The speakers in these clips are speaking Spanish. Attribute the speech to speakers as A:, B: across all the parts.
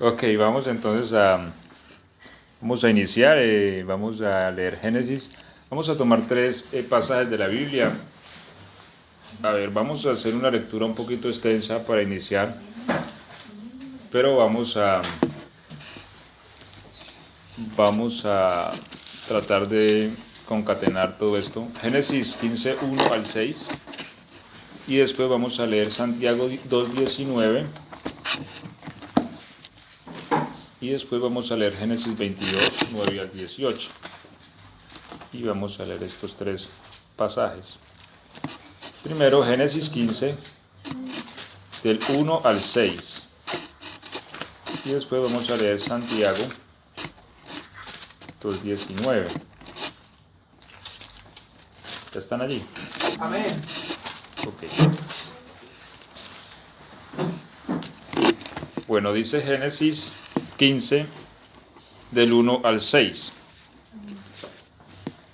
A: Ok, vamos a iniciar, vamos a leer Génesis. Vamos a tomar tres pasajes de la Biblia. A ver, vamos a hacer una lectura un poquito extensa para iniciar, pero vamos a tratar de concatenar todo esto. Génesis 15, 1 al 6, y después vamos a leer Santiago 2, 19. Y después vamos a leer Génesis 22, 9 al 18. Y vamos a leer estos tres pasajes. Primero Génesis 15, del 1 al 6. Y después vamos a leer Santiago 2, 19. ¿Ya están allí?
B: Amén.
A: Ok. Bueno, dice Génesis 15, del 1 al 6.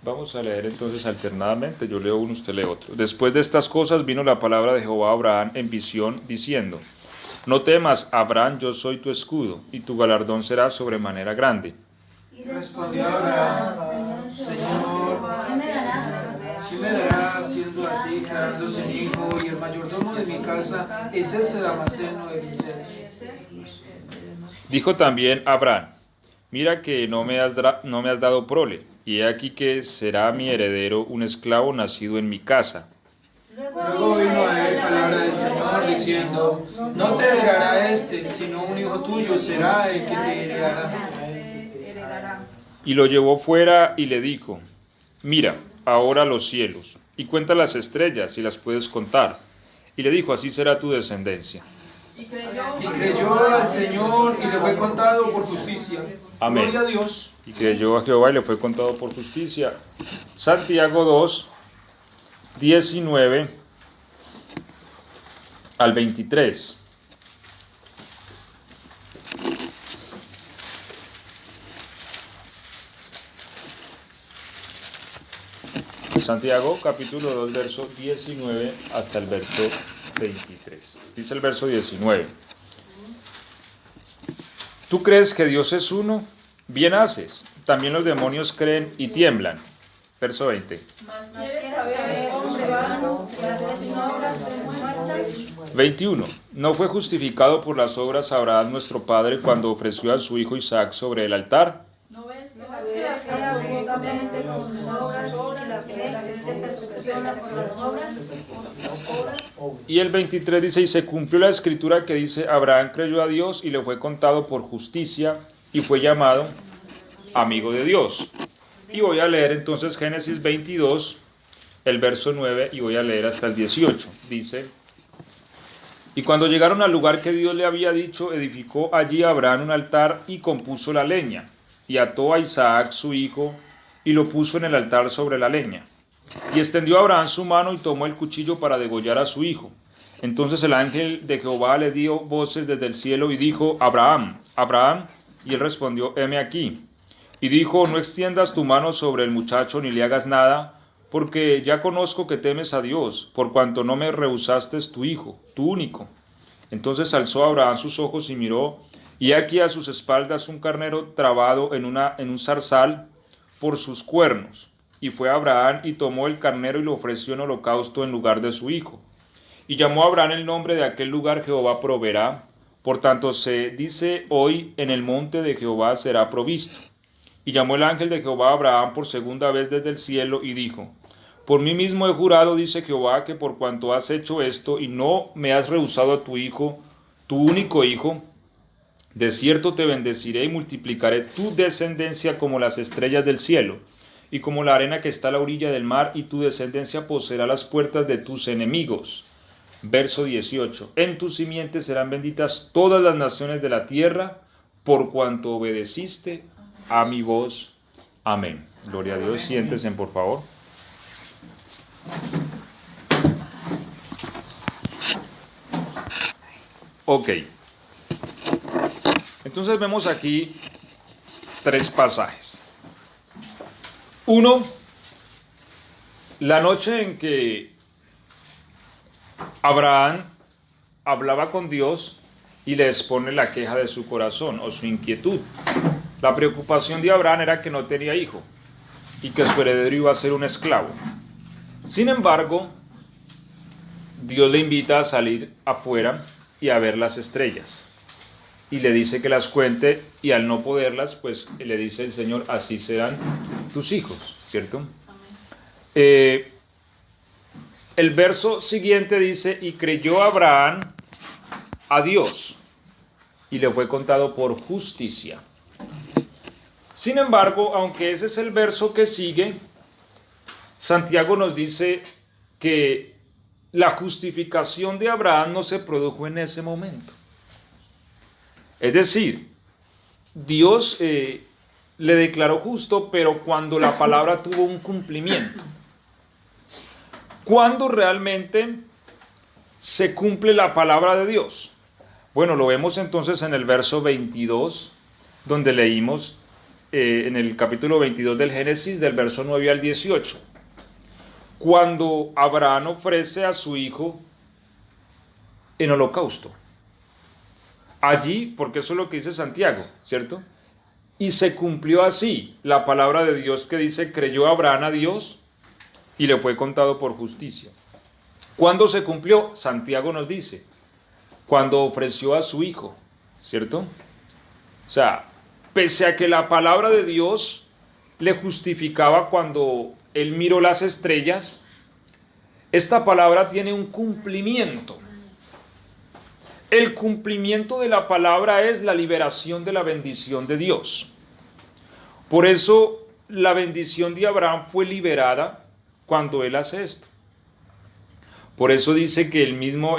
A: Vamos a leer entonces alternadamente, yo leo uno, usted lee otro. Después de estas cosas vino la palabra de Jehová a Abraham en visión, diciendo: No temas, Abraham, yo soy tu escudo, y tu galardón será sobremanera grande.
B: Y respondió Abraham: Señor, ¿qué me darás siendo así, quedando sin hijo, y el mayordomo de mi casa es ese Damaseno de Eliseo?
A: Dijo también Abraham: Mira que no me has dado prole, y he aquí que será mi heredero un esclavo nacido en mi casa.
B: Luego vino a él palabra del Señor diciendo: No te heredará este, sino un hijo tuyo será el que te heredará.
A: Y lo llevó fuera y le dijo: Mira ahora los cielos, y cuenta las estrellas, si las puedes contar. Y le dijo: Así será tu descendencia.
B: Y creyó al Señor y le fue contado por justicia.
A: Amén.
B: Gloria a Dios.
A: Y creyó a Jehová y le fue contado por justicia. Santiago 2, 19 al 23. Santiago capítulo 2, verso 19 hasta el verso 23. Dice el verso 19: ¿Tú crees que Dios es uno? Bien haces. También los demonios creen y tiemblan. Verso 20. 21. ¿No fue justificado por las obras Abraham nuestro padre cuando ofreció a su hijo Isaac sobre el altar?
C: ¿No ves que la fe abogó juntamente con sus obras y la fe se perfecciona por las obras?
A: Y el 23 dice: Y se cumplió la escritura que dice: Abraham creyó a Dios y le fue contado por justicia y fue llamado amigo de Dios. Y voy a leer entonces Génesis 22, el verso 9, y voy a leer hasta el 18. Dice: Y cuando llegaron al lugar que Dios le había dicho, edificó allí Abraham un altar y compuso la leña, y ató a Isaac su hijo, y lo puso en el altar sobre la leña. Y extendió Abraham su mano y tomó el cuchillo para degollar a su hijo. Entonces el ángel de Jehová le dio voces desde el cielo y dijo: Abraham, Abraham. Y él respondió: heme aquí. Y dijo: No extiendas tu mano sobre el muchacho ni le hagas nada, porque ya conozco que temes a Dios, por cuanto no me rehusaste tu hijo, tu único. Entonces alzó Abraham sus ojos y miró, y aquí a sus espaldas un carnero trabado en un zarzal por sus cuernos. Y fue Abraham y tomó el carnero y lo ofreció en holocausto en lugar de su hijo. Y llamó a Abraham el nombre de aquel lugar: Jehová proveerá. Por tanto se dice hoy: en el monte de Jehová será provisto. Y llamó el ángel de Jehová a Abraham por segunda vez desde el cielo y dijo: Por mí mismo he jurado, dice Jehová, que por cuanto has hecho esto y no me has rehusado a tu hijo, tu único hijo, de cierto te bendeciré y multiplicaré tu descendencia como las estrellas del cielo y como la arena que está a la orilla del mar, y tu descendencia poseerá las puertas de tus enemigos. Verso 18. En tu simiente serán benditas todas las naciones de la tierra, por cuanto obedeciste a mi voz. Amén. Gloria a Dios. Siéntense, por favor. Ok. Entonces vemos aquí tres pasajes. Uno, la noche en que Abraham hablaba con Dios y le expone la queja de su corazón o su inquietud. La preocupación de Abraham era que no tenía hijo y que su heredero iba a ser un esclavo. Sin embargo, Dios le invita a salir afuera y a ver las estrellas. Y le dice que las cuente, y al no poderlas, pues le dice el Señor, así serán tus hijos, ¿cierto? El verso siguiente dice, y creyó Abraham a Dios, y le fue contado por justicia. Sin embargo, aunque ese es el verso que sigue, Santiago nos dice que la justificación de Abraham no se produjo en ese momento. Es decir, Dios le declaró justo, pero cuando la palabra tuvo un cumplimiento. ¿Cuándo realmente se cumple la palabra de Dios? Bueno, lo vemos entonces en el verso 22, donde leímos en el capítulo 22 del Génesis, del verso 9 al 18. Cuando Abraham ofrece a su hijo en holocausto. Allí, porque eso es lo que dice Santiago, ¿cierto? Y se cumplió así la palabra de Dios que dice, creyó Abraham a Dios y le fue contado por justicia. ¿Cuándo se cumplió? Santiago nos dice, cuando ofreció a su hijo, ¿cierto? O sea, pese a que la palabra de Dios le justificaba cuando él miró las estrellas, esta palabra tiene un cumplimiento. El cumplimiento de la palabra es la liberación de la bendición de Dios. Por eso la bendición de Abraham fue liberada cuando él hace esto. Por eso dice que él mismo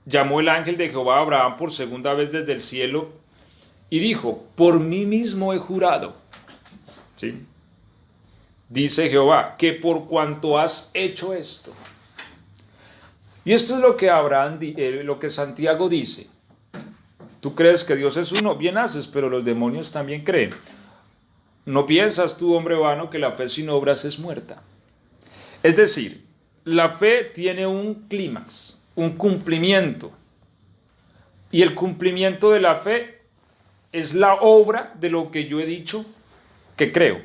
A: llamó el ángel de Jehová a Abraham por segunda vez desde el cielo y dijo, por mí mismo he jurado. ¿Sí? Dice Jehová, que por cuanto has hecho esto. Y esto es lo que lo que Santiago dice. Tú crees que Dios es uno, bien haces, pero los demonios también creen. ¿No piensas tú, hombre vano, que la fe sin obras es muerta? Es decir, la fe tiene un clímax, un cumplimiento. Y el cumplimiento de la fe es la obra de lo que yo he dicho que creo.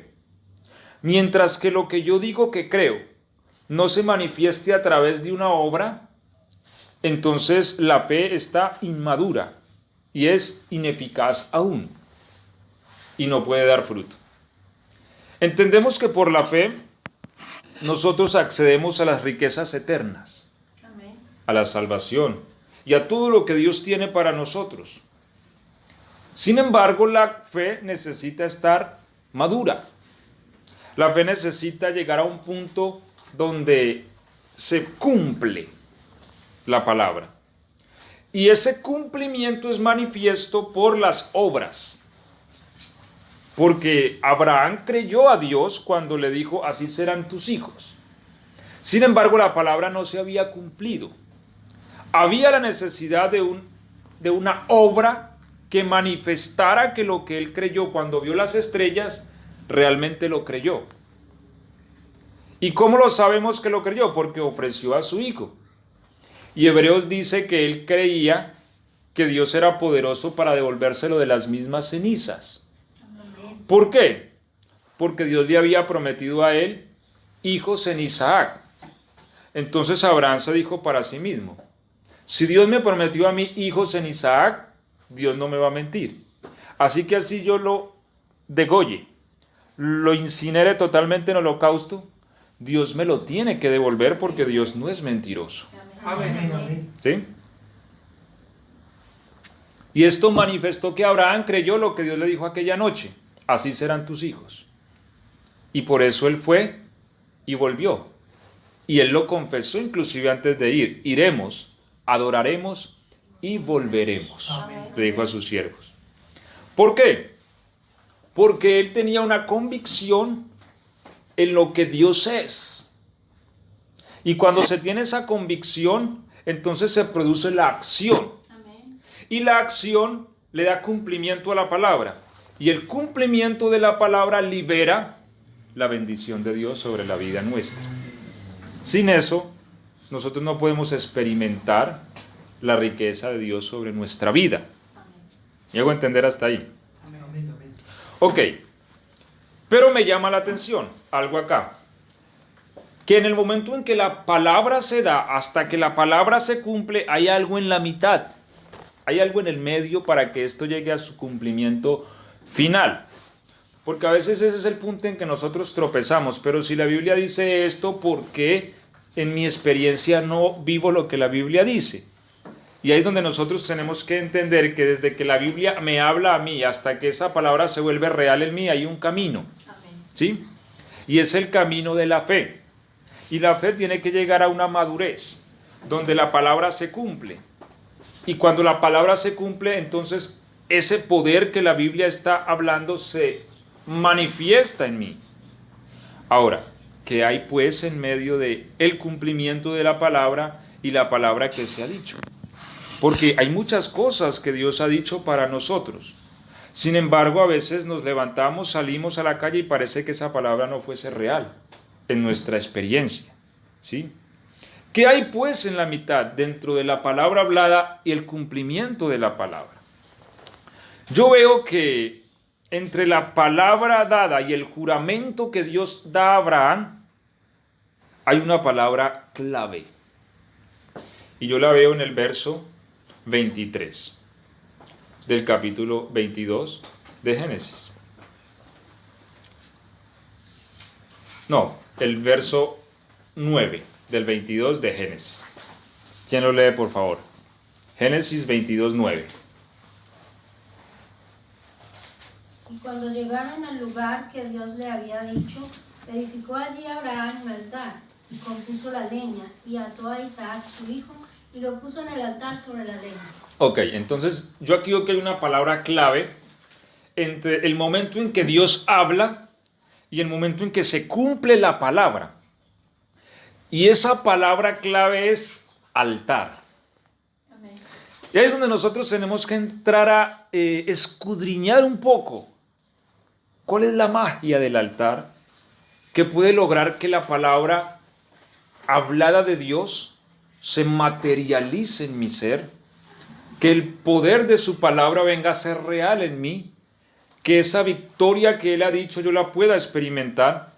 A: Mientras que lo que yo digo que creo no se manifieste a través de una obra, entonces la fe está inmadura y es ineficaz aún y no puede dar fruto. Entendemos que por la fe nosotros accedemos a las riquezas eternas, a la salvación y a todo lo que Dios tiene para nosotros. Sin embargo, la fe necesita estar madura. La fe necesita llegar a un punto donde se cumple la palabra. Y ese cumplimiento es manifiesto por las obras. Porque Abraham creyó a Dios cuando le dijo, así serán tus hijos. Sin embargo, la palabra no se había cumplido. Había la necesidad de una obra que manifestara que lo que él creyó cuando vio las estrellas, realmente lo creyó. ¿Y cómo lo sabemos que lo creyó? Porque ofreció a su hijo. Y Hebreos dice que él creía que Dios era poderoso para devolvérselo de las mismas cenizas. ¿Por qué? Porque Dios le había prometido a él hijos en Isaac. Entonces Abraham se dijo para sí mismo, si Dios me prometió a mí hijos en Isaac, Dios no me va a mentir. Así que así yo lo degolle, lo incinere totalmente en holocausto, Dios me lo tiene que devolver porque Dios no es mentiroso.
B: Amén.
A: ¿Sí? Y esto manifestó que Abraham creyó lo que Dios le dijo aquella noche. Así serán tus hijos. Y por eso él fue y volvió. Y él lo confesó inclusive antes de ir. Iremos, adoraremos y volveremos. Amén. Le dijo a sus siervos. ¿Por qué? Porque él tenía una convicción en lo que Dios es. Y cuando se tiene esa convicción, entonces se produce la acción. Amén. Y la acción le da cumplimiento a la palabra. Y el cumplimiento de la palabra libera la bendición de Dios sobre la vida nuestra. Sin eso, nosotros no podemos experimentar la riqueza de Dios sobre nuestra vida. ¿Llego a entender hasta ahí? Ok, pero me llama la atención algo acá, que en el momento en que la palabra se da hasta que la palabra se cumple, hay algo en la mitad, hay algo en el medio para que esto llegue a su cumplimiento final. Porque a veces ese es el punto en que nosotros tropezamos, pero si la Biblia dice esto, ¿por qué en mi experiencia no vivo lo que la Biblia dice? Y ahí es donde nosotros tenemos que entender que desde que la Biblia me habla a mí hasta que esa palabra se vuelve real en mí, hay un camino, ¿sí? Y es el camino de la fe. Y la fe tiene que llegar a una madurez, donde la palabra se cumple. Y cuando la palabra se cumple, entonces ese poder que la Biblia está hablando se manifiesta en mí. Ahora, ¿qué hay pues en medio de el cumplimiento de la palabra y la palabra que se ha dicho? Porque hay muchas cosas que Dios ha dicho para nosotros. Sin embargo, a veces nos levantamos, salimos a la calle y parece que esa palabra no fuese real en nuestra experiencia, ¿sí? ¿Qué hay pues en la mitad dentro de la palabra hablada y el cumplimiento de la palabra? Yo veo que entre la palabra dada y el juramento que Dios da a Abraham, hay una palabra clave. Y yo la veo en el verso 23 del capítulo 22 de Génesis. No, el verso 9 del 22 de Génesis. ¿Quién lo lee, por favor? Génesis 22, 9.
C: Y cuando llegaron al lugar que Dios le había dicho, edificó allí Abraham un altar, y compuso la leña, y ató a Isaac su hijo, y lo puso en el altar sobre la leña.
A: Ok, entonces yo aquí veo que hay una palabra clave entre el momento en que Dios habla y el momento en que se cumple la palabra. Y esa palabra clave es altar.
C: Amén.
A: Y ahí es donde nosotros tenemos que entrar a escudriñar un poco. ¿Cuál es la magia del altar que puede lograr que la palabra hablada de Dios se materialice en mi ser? Que el poder de su palabra venga a ser real en mí. Que esa victoria que Él ha dicho yo la pueda experimentar.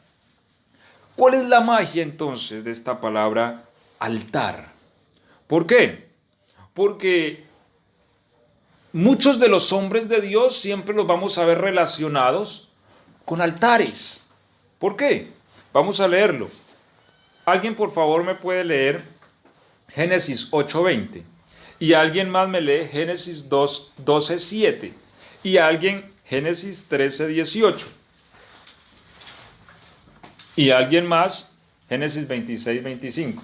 A: ¿Cuál es la magia entonces de esta palabra altar? ¿Por qué? Porque muchos de los hombres de Dios siempre los vamos a ver relacionados con altares. ¿Por qué? Vamos a leerlo. ¿Alguien por favor me puede leer Génesis 8:20? Y alguien más me lee Génesis 12:7. Y alguien Génesis 13:18. Y alguien más Génesis 26:25.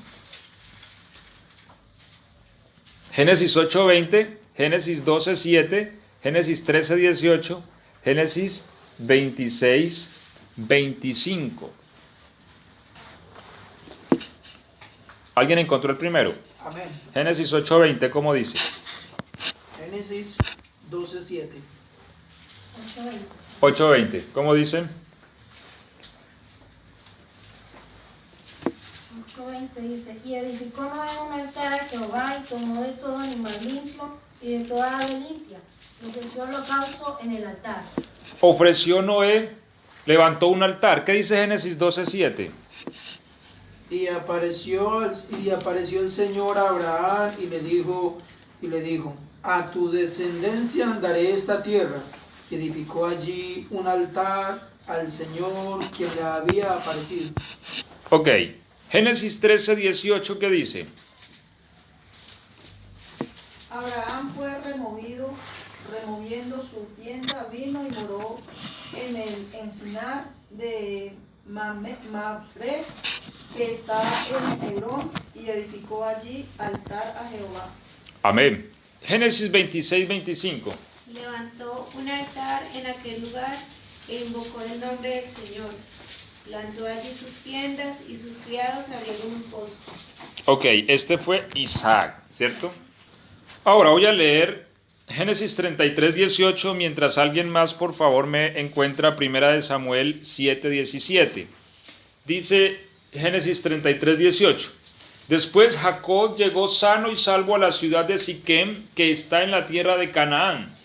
A: Génesis 8:20, Génesis 12:7, Génesis 13:18, Génesis 26:25. ¿Alguien encontró el primero?
B: Amén.
A: Génesis 8:20, ¿cómo dice?
B: Génesis 12:7.
C: 8:20.
A: 8:20, ¿cómo dice?
C: 8:20 dice, y edificó Noé un altar a Jehová, y tomó de todo animal limpio y de toda ave limpia, y ofreció holocausto en el altar.
A: Ofreció Noé, levantó un altar. ¿Qué dice Génesis 12:7?
B: Y apareció el Señor a Abraham y le dijo, a tu descendencia daré esta tierra. Y edificó allí un altar al Señor quien le había aparecido.
A: Ok, Génesis 13:18, ¿qué dice?
D: Abraham fue removiendo su tienda, vino y moró en el encinar de Mamre, que está en Hebrón, y edificó allí altar a Jehová.
A: Amén. Génesis 26:25.
E: Levantó un altar en aquel lugar e invocó el nombre del Señor. Plantó allí sus tiendas y sus criados abrieron un pozo.
A: Ok, este fue Isaac, ¿cierto? Ahora voy a leer Génesis 33:18, mientras alguien más por favor me encuentra 1 Samuel 7:17. Dice Génesis 33:18, Después Jacob llegó sano y salvo a la ciudad de Siquem, que está en la tierra de Canaán.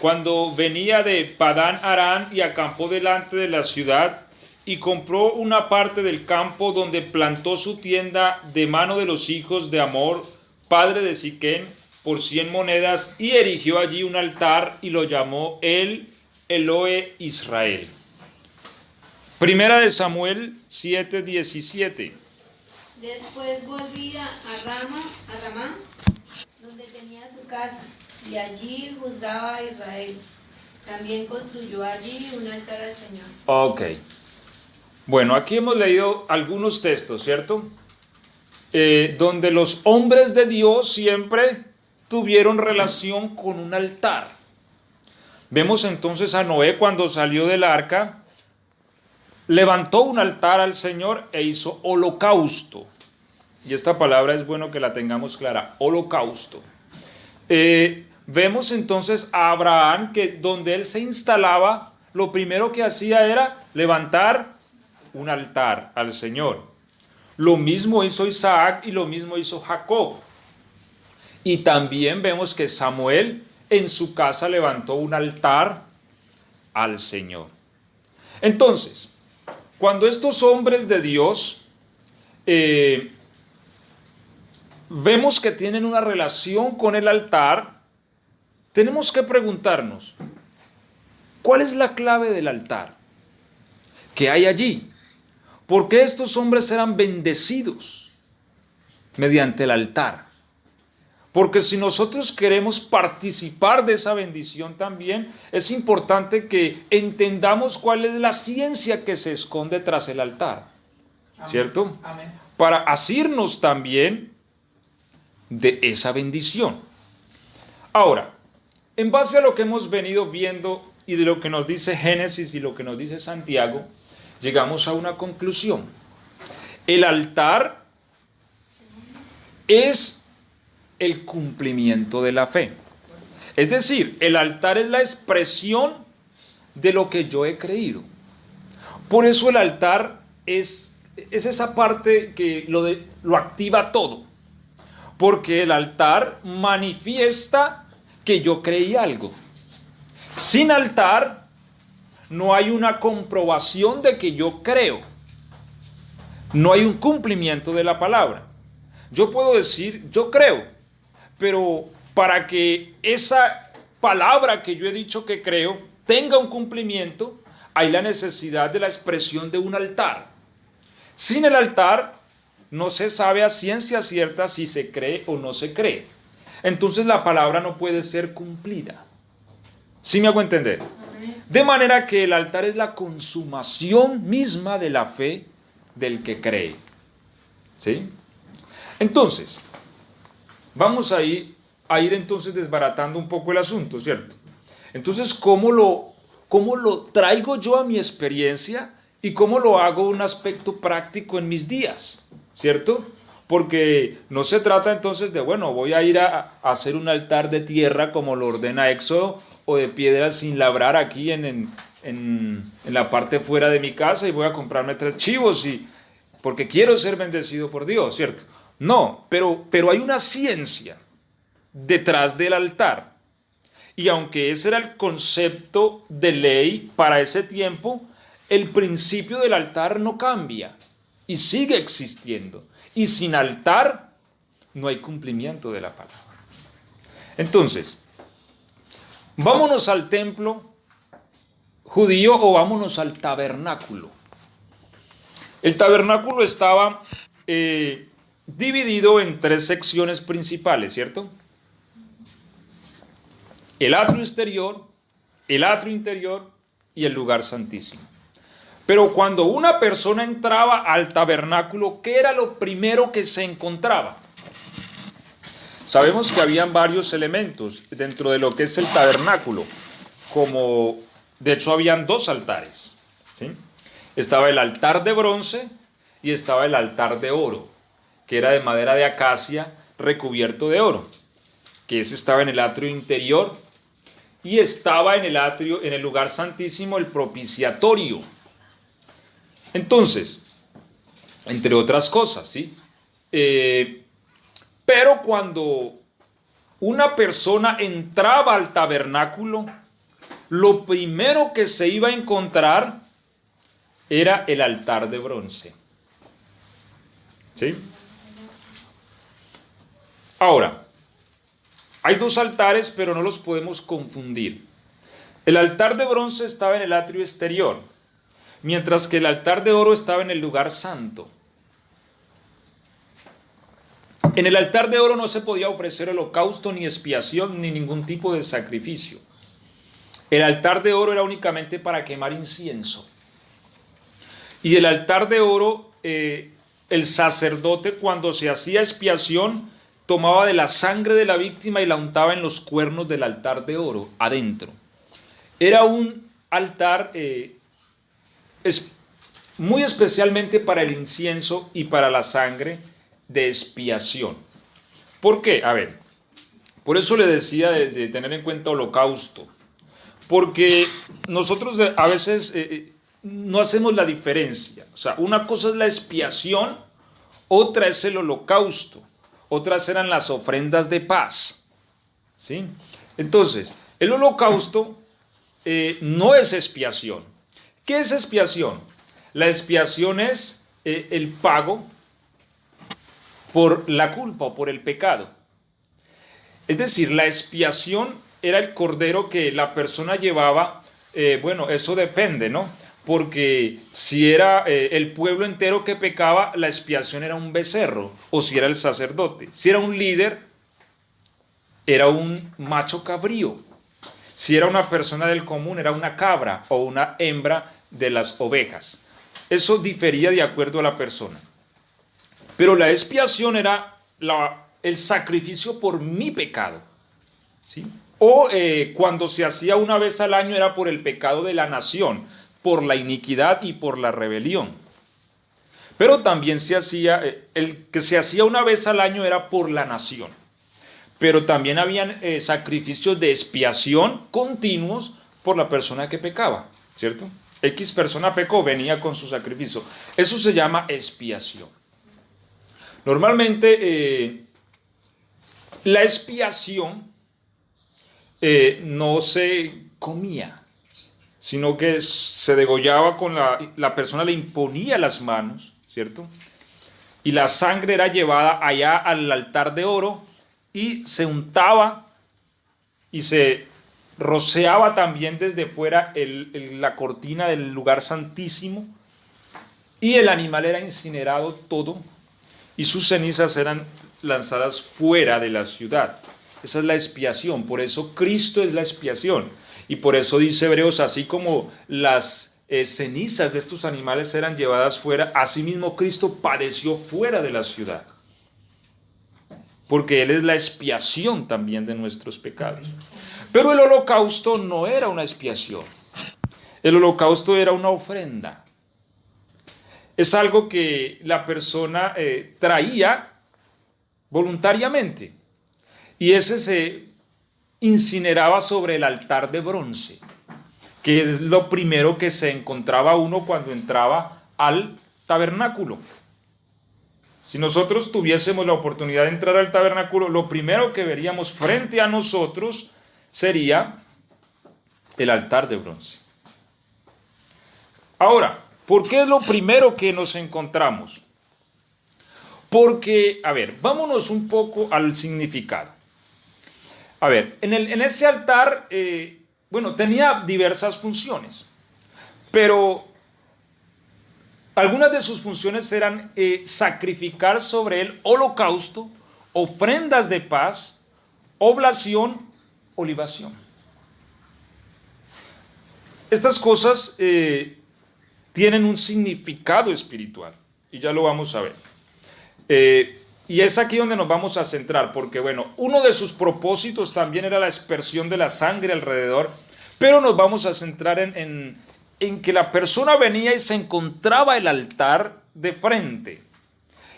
A: Cuando venía de Padán Aram y acampó delante de la ciudad, y compró una parte del campo donde plantó su tienda de mano de los hijos de Hamor, padre de Siquem, por 100 monedas, y erigió allí un altar y lo llamó El Elohe Israel. Primera de Samuel 7:17.
E: Después volvía a Ramá, donde tenía su casa, y allí juzgaba a Israel. También construyó allí un altar al Señor.
A: Ok. Bueno, aquí hemos leído algunos textos, ¿cierto? Donde los hombres de Dios siempre tuvieron relación con un altar. Vemos entonces a Noé cuando salió del arca, levantó un altar al Señor e hizo holocausto. Y esta palabra es bueno que la tengamos clara, holocausto. Vemos entonces a Abraham que donde él se instalaba, lo primero que hacía era levantar un altar al Señor. Lo mismo hizo Isaac y lo mismo hizo Jacob. Y también vemos que Samuel en su casa levantó un altar al Señor. Entonces, cuando estos hombres de Dios vemos que tienen una relación con el altar, tenemos que preguntarnos, ¿cuál es la clave del altar? ¿Qué hay allí? ¿Por qué estos hombres eran bendecidos mediante el altar? Porque si nosotros queremos participar de esa bendición también, es importante que entendamos cuál es la ciencia que se esconde tras el altar. Amén. ¿Cierto?
B: Amén.
A: Para asirnos también de esa bendición. Ahora, en base a lo que hemos venido viendo y de lo que nos dice Génesis y lo que nos dice Santiago, llegamos a una conclusión. El altar es el cumplimiento de la fe. Es decir, el altar es la expresión de lo que yo he creído. Por eso el altar es esa parte que lo activa todo. Porque el altar manifiesta que yo creí algo. Sin altar no hay una comprobación de que yo creo. No hay un cumplimiento de la palabra. Yo puedo decir, yo creo. Pero para que esa palabra que yo he dicho que creo tenga un cumplimiento, hay la necesidad de la expresión de un altar. Sin el altar no se sabe a ciencia cierta si se cree o no se cree. Entonces la palabra no puede ser cumplida. ¿Sí me hago entender? De manera que el altar es la consumación misma de la fe del que cree. ¿Sí? Entonces, vamos a ir entonces desbaratando un poco el asunto, ¿cierto? Entonces, ¿cómo lo traigo yo a mi experiencia y cómo lo hago un aspecto práctico en mis días, ¿cierto? Porque no se trata entonces de, bueno, voy a ir a hacer un altar de tierra como lo ordena Éxodo o de piedras sin labrar aquí en la parte fuera de mi casa y voy a comprarme 3 chivos porque quiero ser bendecido por Dios, ¿cierto? No, pero hay una ciencia detrás del altar. Y aunque ese era el concepto de ley para ese tiempo, el principio del altar no cambia y sigue existiendo. Y sin altar no hay cumplimiento de la palabra. Entonces, vámonos al templo judío o vámonos al tabernáculo. El tabernáculo estaba dividido en 3 secciones principales, ¿cierto? El atrio exterior, el atrio interior y el lugar santísimo. Pero cuando una persona entraba al tabernáculo, ¿qué era lo primero que se encontraba? Sabemos que habían varios elementos dentro de lo que es el tabernáculo, como de hecho habían 2 altares, ¿sí? Estaba el altar de bronce y estaba el altar de oro, que era de madera de acacia recubierto de oro, que ese estaba en el atrio interior, y estaba en el lugar santísimo, el propiciatorio. Entonces, entre otras cosas, ¿sí? Pero cuando una persona entraba al tabernáculo, lo primero que se iba a encontrar era el altar de bronce. ¿Sí? Ahora, hay dos altares, pero no los podemos confundir. El altar de bronce estaba en el atrio exterior, mientras que el altar de oro estaba en el lugar santo. En el altar de oro no se podía ofrecer holocausto, ni expiación, ni ningún tipo de sacrificio. El altar de oro era únicamente para quemar incienso. Y el altar de oro, el sacerdote, cuando se hacía expiación, tomaba de la sangre de la víctima y la untaba en los cuernos del altar de oro, adentro. Era un altar muy especialmente para el incienso y para la sangre de expiación. ¿Por qué? A ver, por eso le decía de tener en cuenta holocausto. Porque nosotros a veces no hacemos la diferencia. O sea, una cosa es la expiación, otra es el holocausto, otras eran las ofrendas de paz. ¿Sí? Entonces, el holocausto no es expiación. ¿Qué es expiación? La expiación es el pago por la culpa o por el pecado. Es decir, la expiación era el cordero que la persona llevaba. Bueno, eso depende, ¿no? Porque si era el pueblo entero que pecaba, la expiación era un becerro, o si era el sacerdote. Si era un líder, era un macho cabrío. Si era una persona del común, era una cabra o una hembra de las ovejas. Eso difería de acuerdo a la persona. Pero la expiación era el sacrificio por mi pecado, ¿sí? O cuando se hacía una vez al año era por el pecado de la nación, por la iniquidad y por la rebelión. Pero también se hacía, el que se hacía una vez al año era por la nación. Pero también habían sacrificios de expiación continuos por la persona que pecaba, ¿cierto? X persona pecó, venía con su sacrificio. Eso se llama expiación. Normalmente la expiación no se comía, sino que se degollaba con la persona le imponía las manos, ¿cierto? Y la sangre era llevada allá al altar de oro y se untaba y se rociaba también desde fuera la cortina del lugar santísimo, y el animal era incinerado todo y sus cenizas eran lanzadas fuera de la ciudad. Esa es la expiación, por eso Cristo es la expiación. Y por eso dice Hebreos, así como las cenizas de estos animales eran llevadas fuera, asimismo Cristo padeció fuera de la ciudad. Porque Él es la expiación también de nuestros pecados. Pero el holocausto no era una expiación. El holocausto era una ofrenda. Es algo que la persona traía voluntariamente. Y ese se incineraba sobre el altar de bronce, que es lo primero que se encontraba uno cuando entraba al tabernáculo. Si nosotros tuviésemos la oportunidad de entrar al tabernáculo, lo primero que veríamos frente a nosotros sería el altar de bronce. Ahora, ¿por qué es lo primero que nos encontramos? Porque, a ver, vámonos un poco al significado. A ver, en ese altar, bueno, tenía diversas funciones, pero algunas de sus funciones eran sacrificar sobre él holocausto, ofrendas de paz, oblación o libación. Estas cosas tienen un significado espiritual y ya lo vamos a ver. Y es aquí donde nos vamos a centrar, porque bueno, uno de sus propósitos también era la aspersión de la sangre alrededor, pero nos vamos a centrar en que la persona venía y se encontraba el altar de frente.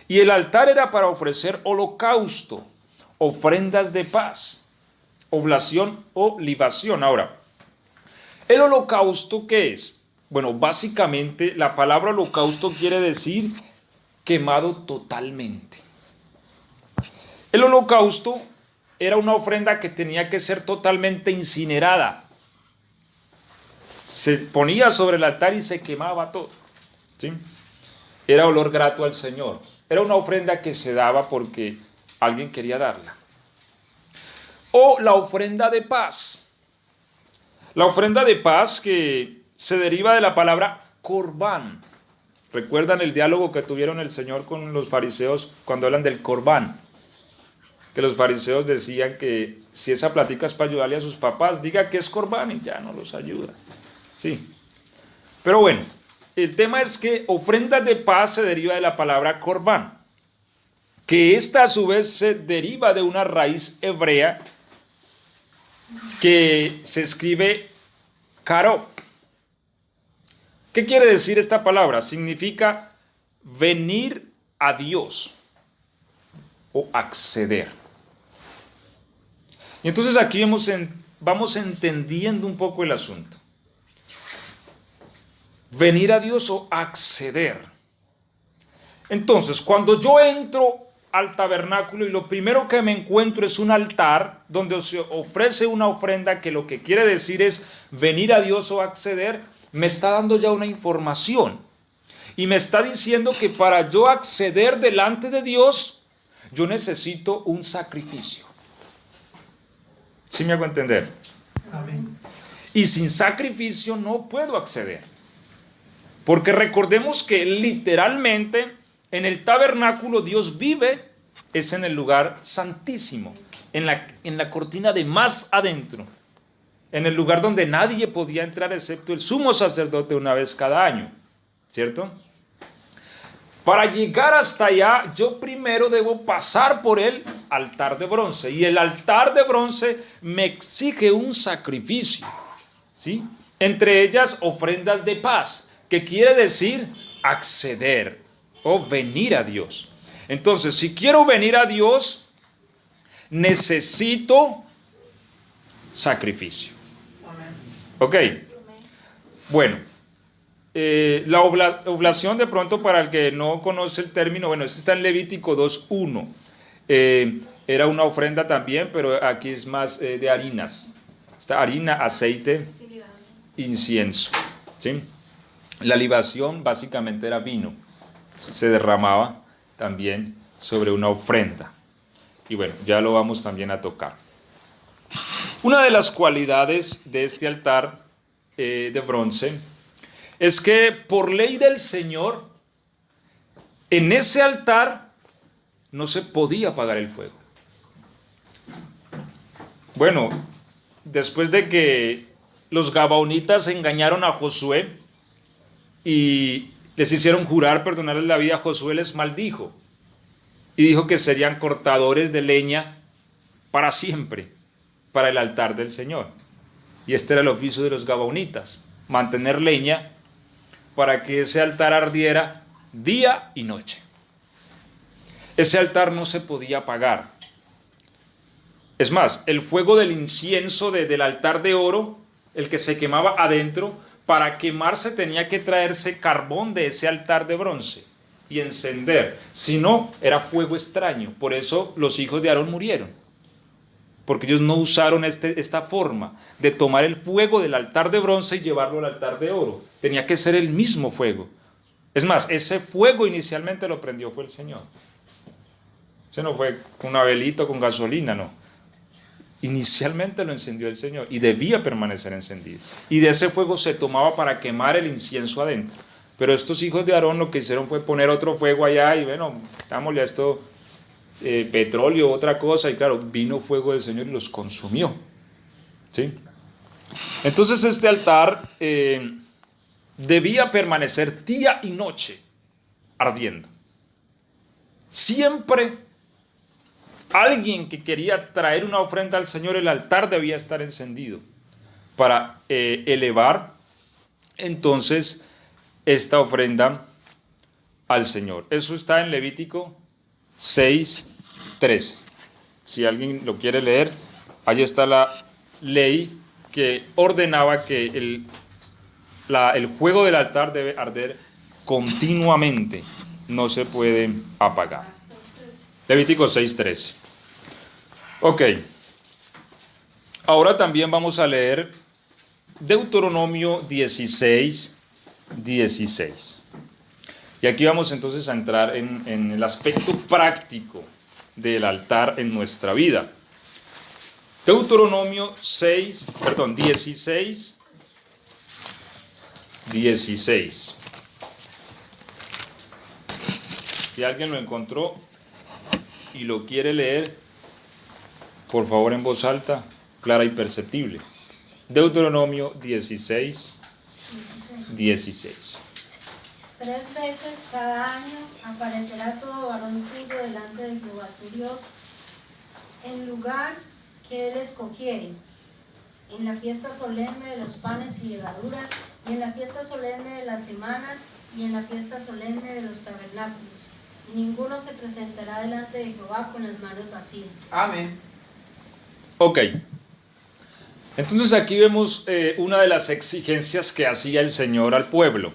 A: Y el altar era para ofrecer holocausto, ofrendas de paz, oblación o libación. Ahora, ¿el holocausto qué es? Bueno, básicamente la palabra holocausto quiere decir quemado totalmente. El holocausto era una ofrenda que tenía que ser totalmente incinerada. Se ponía sobre el altar y se quemaba todo, ¿sí? Era olor grato al Señor. Era una ofrenda que se daba porque alguien quería darla. O la ofrenda de paz. La ofrenda de paz que se deriva de la palabra corbán. ¿Recuerdan el diálogo que tuvieron el Señor con los fariseos cuando hablan del corbán? Que los fariseos decían que si esa plática es para ayudarle a sus papás, diga que es corbán y ya no los ayuda. Sí. Pero bueno, el tema es que ofrenda de paz se deriva de la palabra corbán, que esta a su vez se deriva de una raíz hebrea que se escribe karob. ¿Qué quiere decir esta palabra? Significa venir a Dios o acceder. Y entonces aquí vamos entendiendo un poco el asunto. Venir a Dios o acceder. Entonces, cuando yo entro al tabernáculo y lo primero que me encuentro es un altar donde se ofrece una ofrenda que lo que quiere decir es venir a Dios o acceder, me está dando ya una información y me está diciendo que para yo acceder delante de Dios, yo necesito un sacrificio. ¿Sí me hago entender?
B: Amén.
A: Y sin sacrificio no puedo acceder. Porque recordemos que literalmente en el tabernáculo Dios vive, es en el lugar santísimo, en la cortina de más adentro, en el lugar donde nadie podía entrar excepto el sumo sacerdote una vez cada año, ¿cierto? Para llegar hasta allá, yo primero debo pasar por el altar de bronce, y el altar de bronce me exige un sacrificio, ¿sí? Entre ellas ofrendas de paz, que quiere decir acceder o venir a Dios. Entonces, si quiero venir a Dios, necesito sacrificio. Ok. Bueno, la oblación, de pronto, para el que no conoce el término, bueno, este está en Levítico 2:1. Era una ofrenda también, pero aquí es más de harinas. Está harina, aceite, incienso, ¿sí? La libación básicamente era vino. Se derramaba también sobre una ofrenda. Y bueno, ya lo vamos también a tocar. Una de las cualidades de este altar de bronce es que por ley del Señor, en ese altar no se podía apagar el fuego. Bueno, después de que los gabaonitas engañaron a Josué y les hicieron jurar perdonarles la vida, Josué les maldijo y dijo que serían cortadores de leña para siempre, para el altar del Señor. Y este era el oficio de los gabaonitas, mantener leña para que ese altar ardiera día y noche. Ese altar no se podía apagar. Es más, el fuego del incienso del altar de oro, el que se quemaba adentro, para quemarse tenía que traerse carbón de ese altar de bronce y encender. Si no, era fuego extraño. Por eso los hijos de Aarón murieron. Porque ellos no usaron esta forma de tomar el fuego del altar de bronce y llevarlo al altar de oro. Tenía que ser el mismo fuego. Es más, ese fuego inicialmente lo prendió fue el Señor. Ese no fue con una velita o con gasolina, no. Inicialmente lo encendió el Señor y debía permanecer encendido. Y de ese fuego se tomaba para quemar el incienso adentro. Pero estos hijos de Aarón lo que hicieron fue poner otro fuego allá y bueno, dámosle a esto petróleo, otra cosa, y claro, vino fuego del Señor y los consumió. ¿Sí? Entonces este altar debía permanecer día y noche ardiendo. Siempre alguien que quería traer una ofrenda al Señor, el altar debía estar encendido para elevar entonces esta ofrenda al Señor. Eso está en Levítico 6:13. Si alguien lo quiere leer, allí está la ley que ordenaba que el fuego del altar debe arder continuamente, no se puede apagar. Levítico 6:13. Ok. Ahora también vamos a leer Deuteronomio 16, 16. Y aquí vamos entonces a entrar en el aspecto práctico del altar en nuestra vida. Deuteronomio 16, 16. Si alguien lo encontró y lo quiere leer, por favor en voz alta, clara y perceptible. Deuteronomio 16, 16.
C: 3 veces cada año aparecerá todo varón tuyo delante de Jehová tu Dios, en lugar que él escogiere, en la fiesta solemne de los panes y levaduras, y en la fiesta solemne de las semanas, y en la fiesta solemne de los tabernáculos. Y ninguno se presentará delante de Jehová con las manos vacías.
B: Amén.
A: Ok. Entonces aquí vemos una de las exigencias que hacía el Señor al pueblo.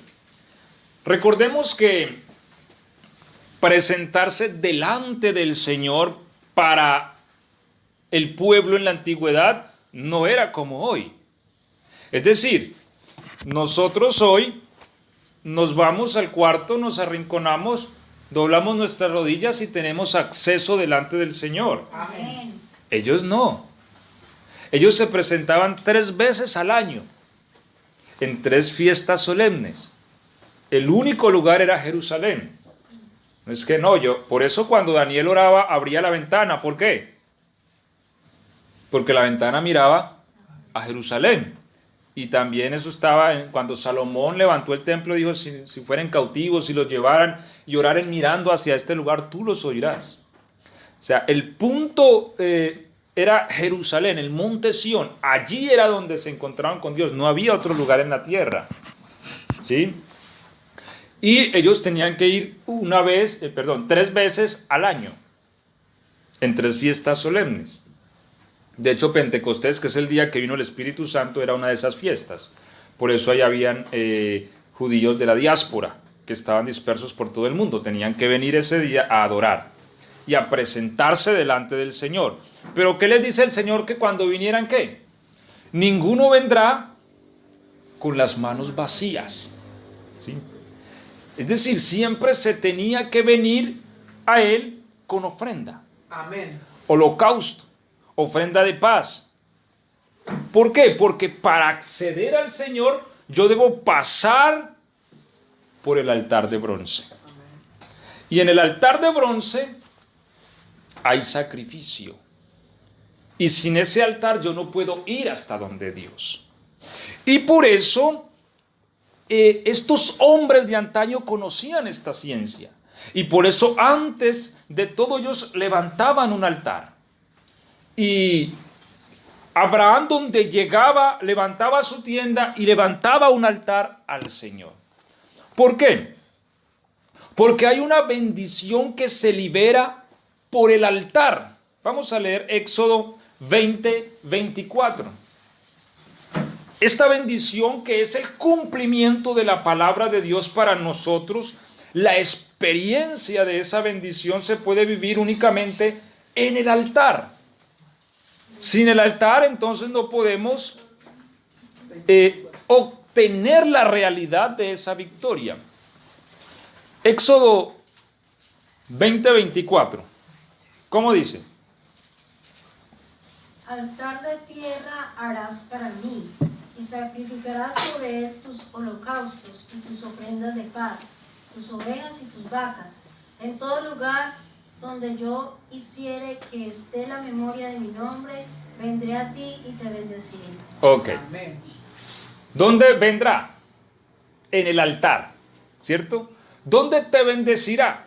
A: Recordemos que presentarse delante del Señor para el pueblo en la antigüedad no era como hoy. Es decir, nosotros hoy nos vamos al cuarto, nos arrinconamos, doblamos nuestras rodillas y tenemos acceso delante del Señor.
C: Amén.
A: Ellos no. Ellos se presentaban 3 veces al año, en 3 fiestas solemnes. El único lugar era Jerusalén. No es que no, por eso cuando Daniel oraba, abría la ventana. ¿Por qué? Porque la ventana miraba a Jerusalén. Y también eso estaba cuando Salomón levantó el templo, dijo, si fueren cautivos, si los llevaran y oraran mirando hacia este lugar, tú los oirás. O sea, el punto era Jerusalén, el monte Sión. Allí era donde se encontraban con Dios. No había otro lugar en la tierra. ¿Sí? Y ellos tenían que ir 3 veces al año, en 3 fiestas solemnes. De hecho, Pentecostés, que es el día que vino el Espíritu Santo, era una de esas fiestas. Por eso ahí habían judíos de la diáspora, que estaban dispersos por todo el mundo. Tenían que venir ese día a adorar y a presentarse delante del Señor. Pero ¿qué les dice el Señor? Que cuando vinieran, ¿qué? Ninguno vendrá con las manos vacías. ¿Sí? Es decir, siempre se tenía que venir a Él con ofrenda.
B: Amén.
A: Holocausto, ofrenda de paz. ¿Por qué? Porque para acceder al Señor yo debo pasar por el altar de bronce. Y en el altar de bronce hay sacrificio. Y sin ese altar yo no puedo ir hasta donde Dios. Y por eso estos hombres de antaño conocían esta ciencia. Y por eso antes de todo ellos levantaban un altar. Y Abraham, donde llegaba, levantaba su tienda y levantaba un altar al Señor. ¿Por qué? Porque hay una bendición que se libera por el altar. Vamos a leer Éxodo 20, 24. Esta bendición que es el cumplimiento de la palabra de Dios para nosotros, la experiencia de esa bendición se puede vivir únicamente en el altar. Sin el altar, entonces no podemos obtener la realidad de esa victoria. Éxodo 20, 24. ¿Cómo dice?
C: Altar de tierra harás para mí, y sacrificarás sobre él tus holocaustos y tus ofrendas de paz, tus ovejas y tus vacas. En todo lugar donde yo hiciere que esté la memoria de mi nombre, vendré a ti y te bendeciré.
A: Ok.
B: Amén.
A: ¿Dónde vendrá? En el altar, ¿cierto? ¿Dónde te bendecirá?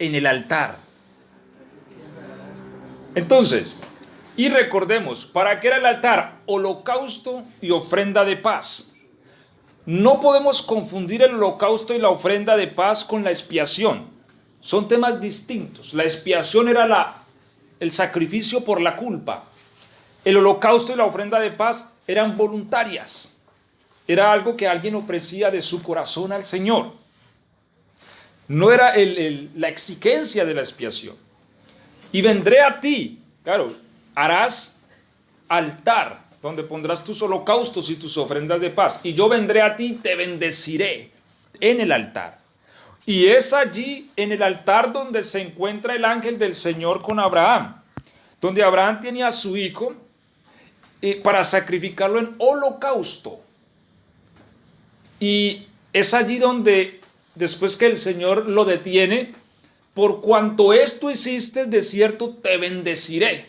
A: En el altar. Entonces, y recordemos, ¿para qué era el altar? Holocausto y ofrenda de paz. No podemos confundir el holocausto y la ofrenda de paz con la expiación. Son temas distintos. La expiación era el sacrificio por la culpa. El holocausto y la ofrenda de paz eran voluntarias. Era algo que alguien ofrecía de su corazón al Señor. No era la exigencia de la expiación. Y vendré a ti. Claro, harás altar donde pondrás tus holocaustos y tus ofrendas de paz. Y yo vendré a ti y te bendeciré en el altar. Y es allí en el altar donde se encuentra el ángel del Señor con Abraham, donde Abraham tenía a su hijo para sacrificarlo en holocausto. Y es allí donde, después que el Señor lo detiene, por cuanto esto hiciste, de cierto te bendeciré.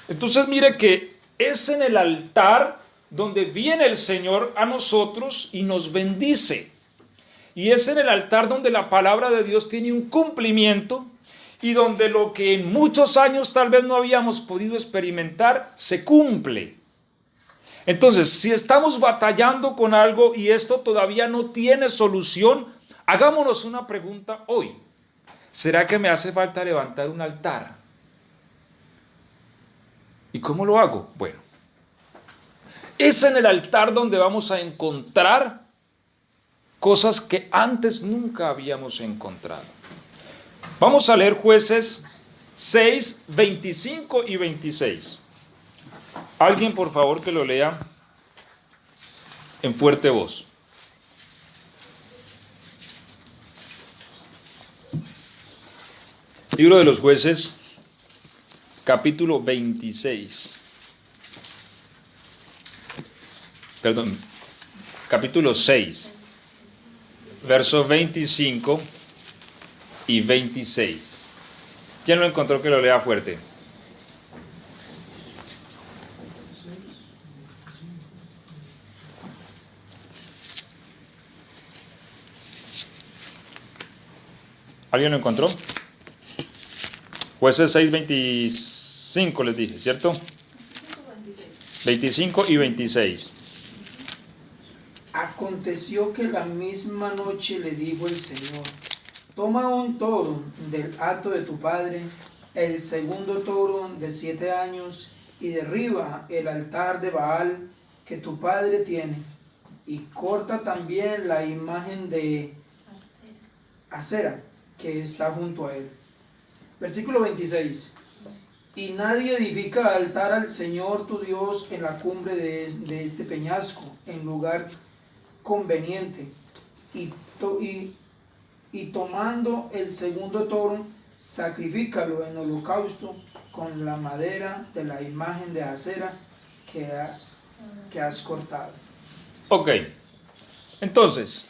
A: Entonces mire que es en el altar donde viene el Señor a nosotros y nos bendice. Y es en el altar donde la palabra de Dios tiene un cumplimiento y donde lo que en muchos años tal vez no habíamos podido experimentar, se cumple. Entonces, si estamos batallando con algo y esto todavía no tiene solución, hagámonos una pregunta hoy. ¿Será que me hace falta levantar un altar? ¿Y cómo lo hago? Bueno, es en el altar donde vamos a encontrar cosas que antes nunca habíamos encontrado. Vamos a leer Jueces 6, 25 y 26. Alguien, por favor, que lo lea en fuerte voz. Libro de los Jueces, capítulo 26. Perdón, capítulo 6, versos 25 y 26. ¿Quién lo encontró que lo lea fuerte? ¿Alguien lo encontró? Jueces 6, 25 les dije, ¿cierto? 25 y 26.
B: Aconteció que la misma noche le dijo el Señor: toma un toro del hato de tu padre, el segundo toro de 7 años, y derriba el altar de Baal que tu padre tiene, y corta también la imagen de Acera que está junto a él. Versículo 26. Y nadie edifica altar al Señor tu Dios en la cumbre de este peñasco, en lugar conveniente. Y tomando el segundo toro, sacrifícalo en holocausto con la madera de la imagen de acera que has cortado.
A: Ok, entonces,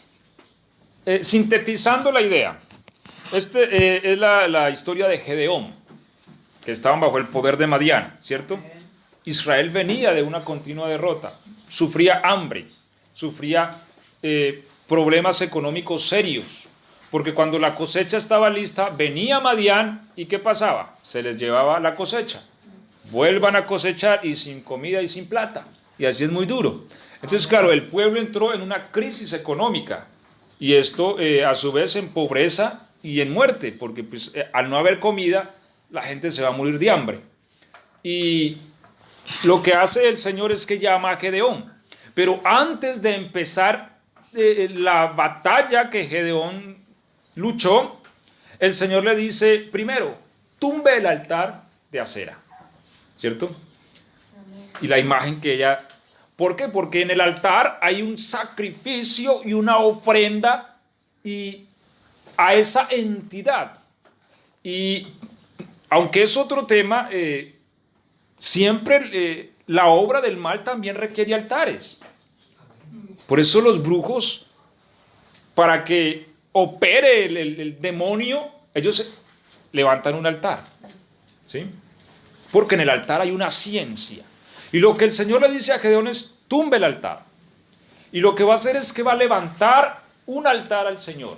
A: sintetizando la idea, es la historia de Gedeón, que estaban bajo el poder de Madián, ¿cierto? Israel venía de una continua derrota, sufría hambre, sufría problemas económicos serios, porque cuando la cosecha estaba lista, venía Madián y ¿qué pasaba? Se les llevaba la cosecha. Vuelvan a cosechar y sin comida y sin plata. Y así es muy duro. Entonces, claro, el pueblo entró en una crisis económica y esto a su vez en pobreza y en muerte, porque pues, al no haber comida, la gente se va a morir de hambre. Y lo que hace el Señor es que llama a Gedeón. Pero antes de empezar la batalla que Gedeón luchó, el Señor le dice, primero, tumbe el altar de acera, ¿cierto? Y la imagen que ella... ¿Por qué? Porque en el altar hay un sacrificio y una ofrenda y a esa entidad. Y aunque es otro tema, siempre la obra del mal también requiere altares. Por eso los brujos, para que opere el demonio, ellos levantan un altar, ¿sí? Porque en el altar hay una ciencia. Y lo que el Señor le dice a Gedeón es, tumbe el altar. Y lo que va a hacer es que va a levantar un altar al Señor.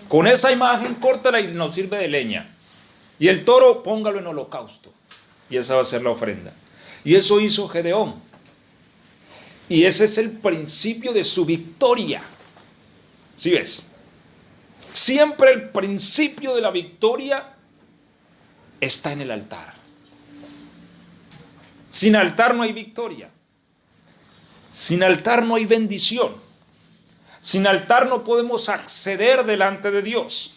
A: Con esa imagen, córtala y nos sirve de leña. Y el toro, póngalo en holocausto. Y esa va a ser la ofrenda. Y eso hizo Gedeón. Y ese es el principio de su victoria. ¿Sí ves? Siempre el principio de la victoria está en el altar. Sin altar no hay victoria. Sin altar no hay bendición. Sin altar no podemos acceder delante de Dios.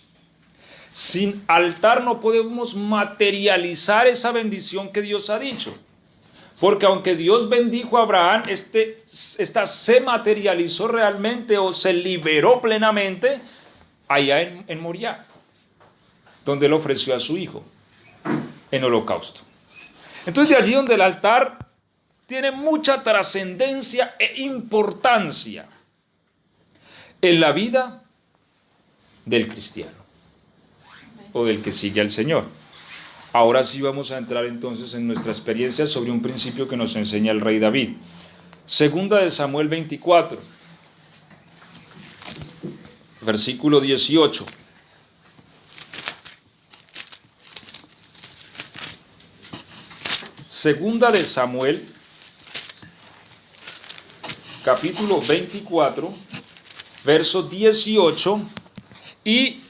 A: Sin altar no podemos materializar esa bendición que Dios ha dicho. Porque aunque Dios bendijo a Abraham, esta se materializó realmente o se liberó plenamente allá en Moriah, donde él ofreció a su hijo en holocausto. Entonces de allí donde el altar tiene mucha trascendencia e importancia en la vida del cristiano o del que sigue al Señor. Ahora sí vamos a entrar entonces en nuestra experiencia sobre un principio que nos enseña el rey David. Segunda de Samuel 24, versículo 18. Segunda de Samuel, capítulo 24, verso 18, y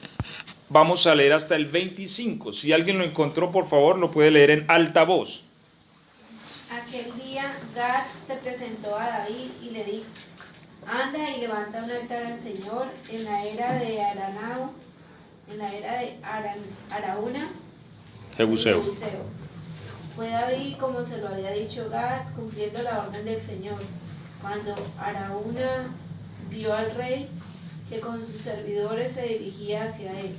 A: vamos a leer hasta el 25. Si alguien lo encontró, por favor, lo puede leer en alta voz.
E: Aquel día Gad se presentó a David y le dijo: anda y levanta un altar al Señor en la era de Araúna,
A: Jebuseo.
E: Fue David como se lo había dicho Gad, cumpliendo la orden del Señor. Cuando Araúna vio al rey que con sus servidores se dirigía hacia él,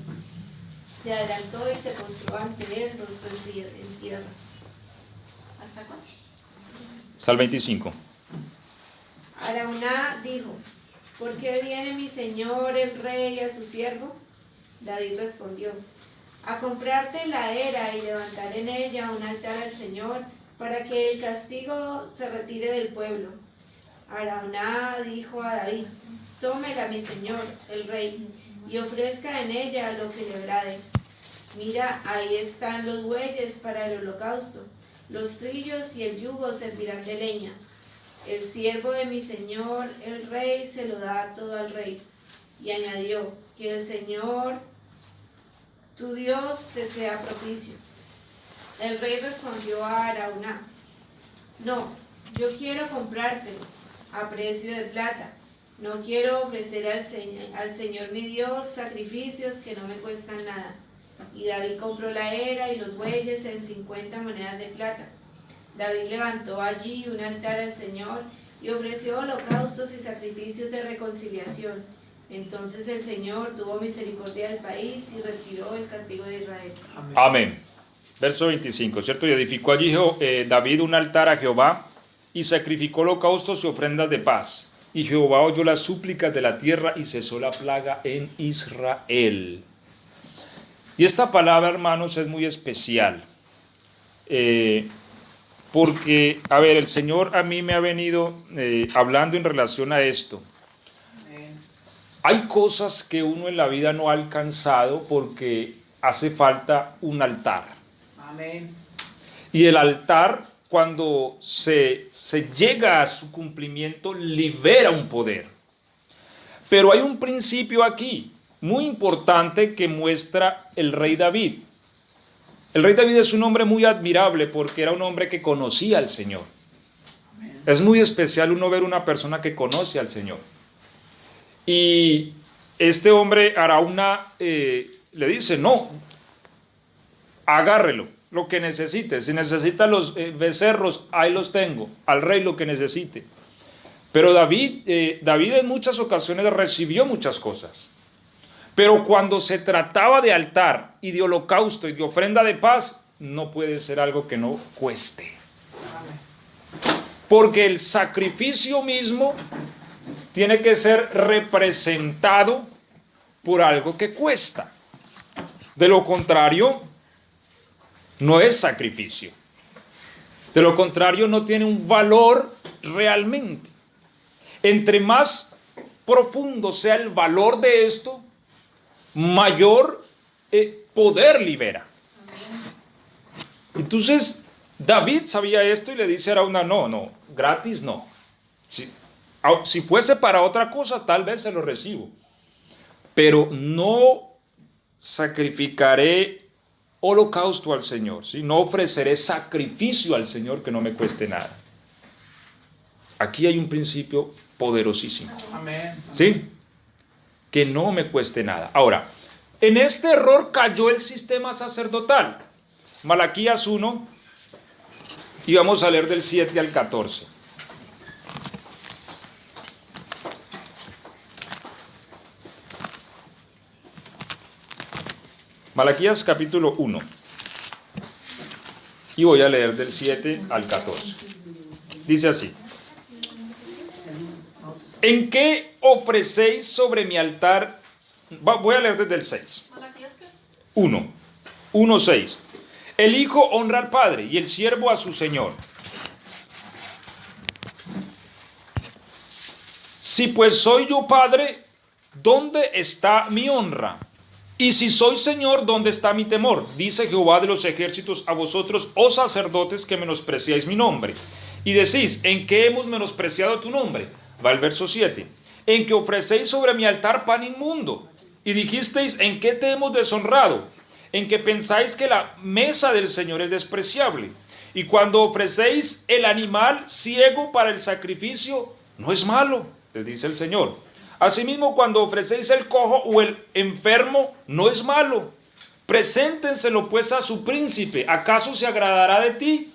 E: se adelantó y se postró ante él, rostro en tierra. ¿Hasta cuándo?
A: Hasta el 25.
E: Araúna dijo: ¿por qué viene mi señor el rey a su siervo? David respondió: a comprarte la era y levantar en ella un altar al Señor, para que el castigo se retire del pueblo. Araúna dijo a David: tómela mi señor, el rey, y ofrezca en ella lo que le agrade. Mira, ahí están los bueyes para el holocausto, los trillos y el yugo servirán de leña. El siervo de mi señor, el rey, se lo da todo al rey. Y añadió: que el Señor, tu Dios, te sea propicio. El rey respondió a Araúna: no, yo quiero comprártelo a precio de plata. No quiero ofrecer al Señor mi Dios sacrificios que no me cuestan nada. Y David compró la era y los bueyes en 50 monedas de plata. David levantó allí un altar al Señor y ofreció holocaustos y sacrificios de reconciliación. Entonces el Señor tuvo misericordia del país y retiró el castigo de Israel.
A: Amén. Verso 25, ¿cierto? Y edificó allí David un altar a Jehová y sacrificó holocaustos y ofrendas de paz. Y Jehová oyó las súplicas de la tierra y cesó la plaga en Israel. Y esta palabra, hermanos, es muy especial. Porque, a ver, el Señor a mí me ha venido hablando en relación a esto. Hay cosas que uno en la vida no ha alcanzado porque hace falta un altar.
B: Amén.
A: Y el altar, cuando se llega a su cumplimiento, libera un poder. Pero hay un principio aquí muy importante que muestra el rey David. El rey David es un hombre muy admirable porque era un hombre que conocía al Señor. Es muy especial uno ver una persona que conoce al Señor. Y este hombre Araúna le dice: no, agárrelo, lo que necesite. Si necesita los becerros, ahí los tengo, al rey lo que necesite. Pero David en muchas ocasiones recibió muchas cosas. Pero cuando se trataba de altar y de holocausto y de ofrenda de paz, no puede ser algo que no cueste. Porque el sacrificio mismo tiene que ser representado por algo que cuesta. De lo contrario, no es sacrificio. De lo contrario, no tiene un valor realmente. Entre más profundo sea el valor de esto, mayor poder libera. Entonces, David sabía esto y le dice a Araúna: no, gratis no. Si fuese para otra cosa, tal vez se lo recibo. Pero no sacrificaré holocausto al Señor, ¿sí? No ofreceré sacrificio al Señor que no me cueste nada. Aquí hay un principio poderosísimo.
B: Amén.
A: ¿Sí? Que no me cueste nada. Ahora, En este error cayó el sistema sacerdotal. Malaquías 1, y vamos a leer del 7 al 14. Malaquías capítulo 1. Y voy a leer del 7 al 14. Dice así: ¿en qué ofrecéis sobre mi altar? Voy a leer desde el 6. 1:6. El hijo honra al padre y el siervo a su señor. Si pues soy yo padre, ¿dónde está mi honra? Y si soy señor, ¿dónde está mi temor? Dice Jehová de los ejércitos a vosotros, oh sacerdotes, que menospreciáis mi nombre. Y decís, ¿en qué hemos menospreciado tu nombre? Va el verso 7. En que ofrecéis sobre mi altar pan inmundo. Y dijisteis, ¿en qué te hemos deshonrado? En que pensáis que la mesa del Señor es despreciable. Y cuando ofrecéis el animal ciego para el sacrificio, no es malo, les dice el Señor. Asimismo, cuando ofrecéis el cojo o el enfermo, no es malo. Preséntenselo pues a su príncipe. ¿Acaso se agradará de ti?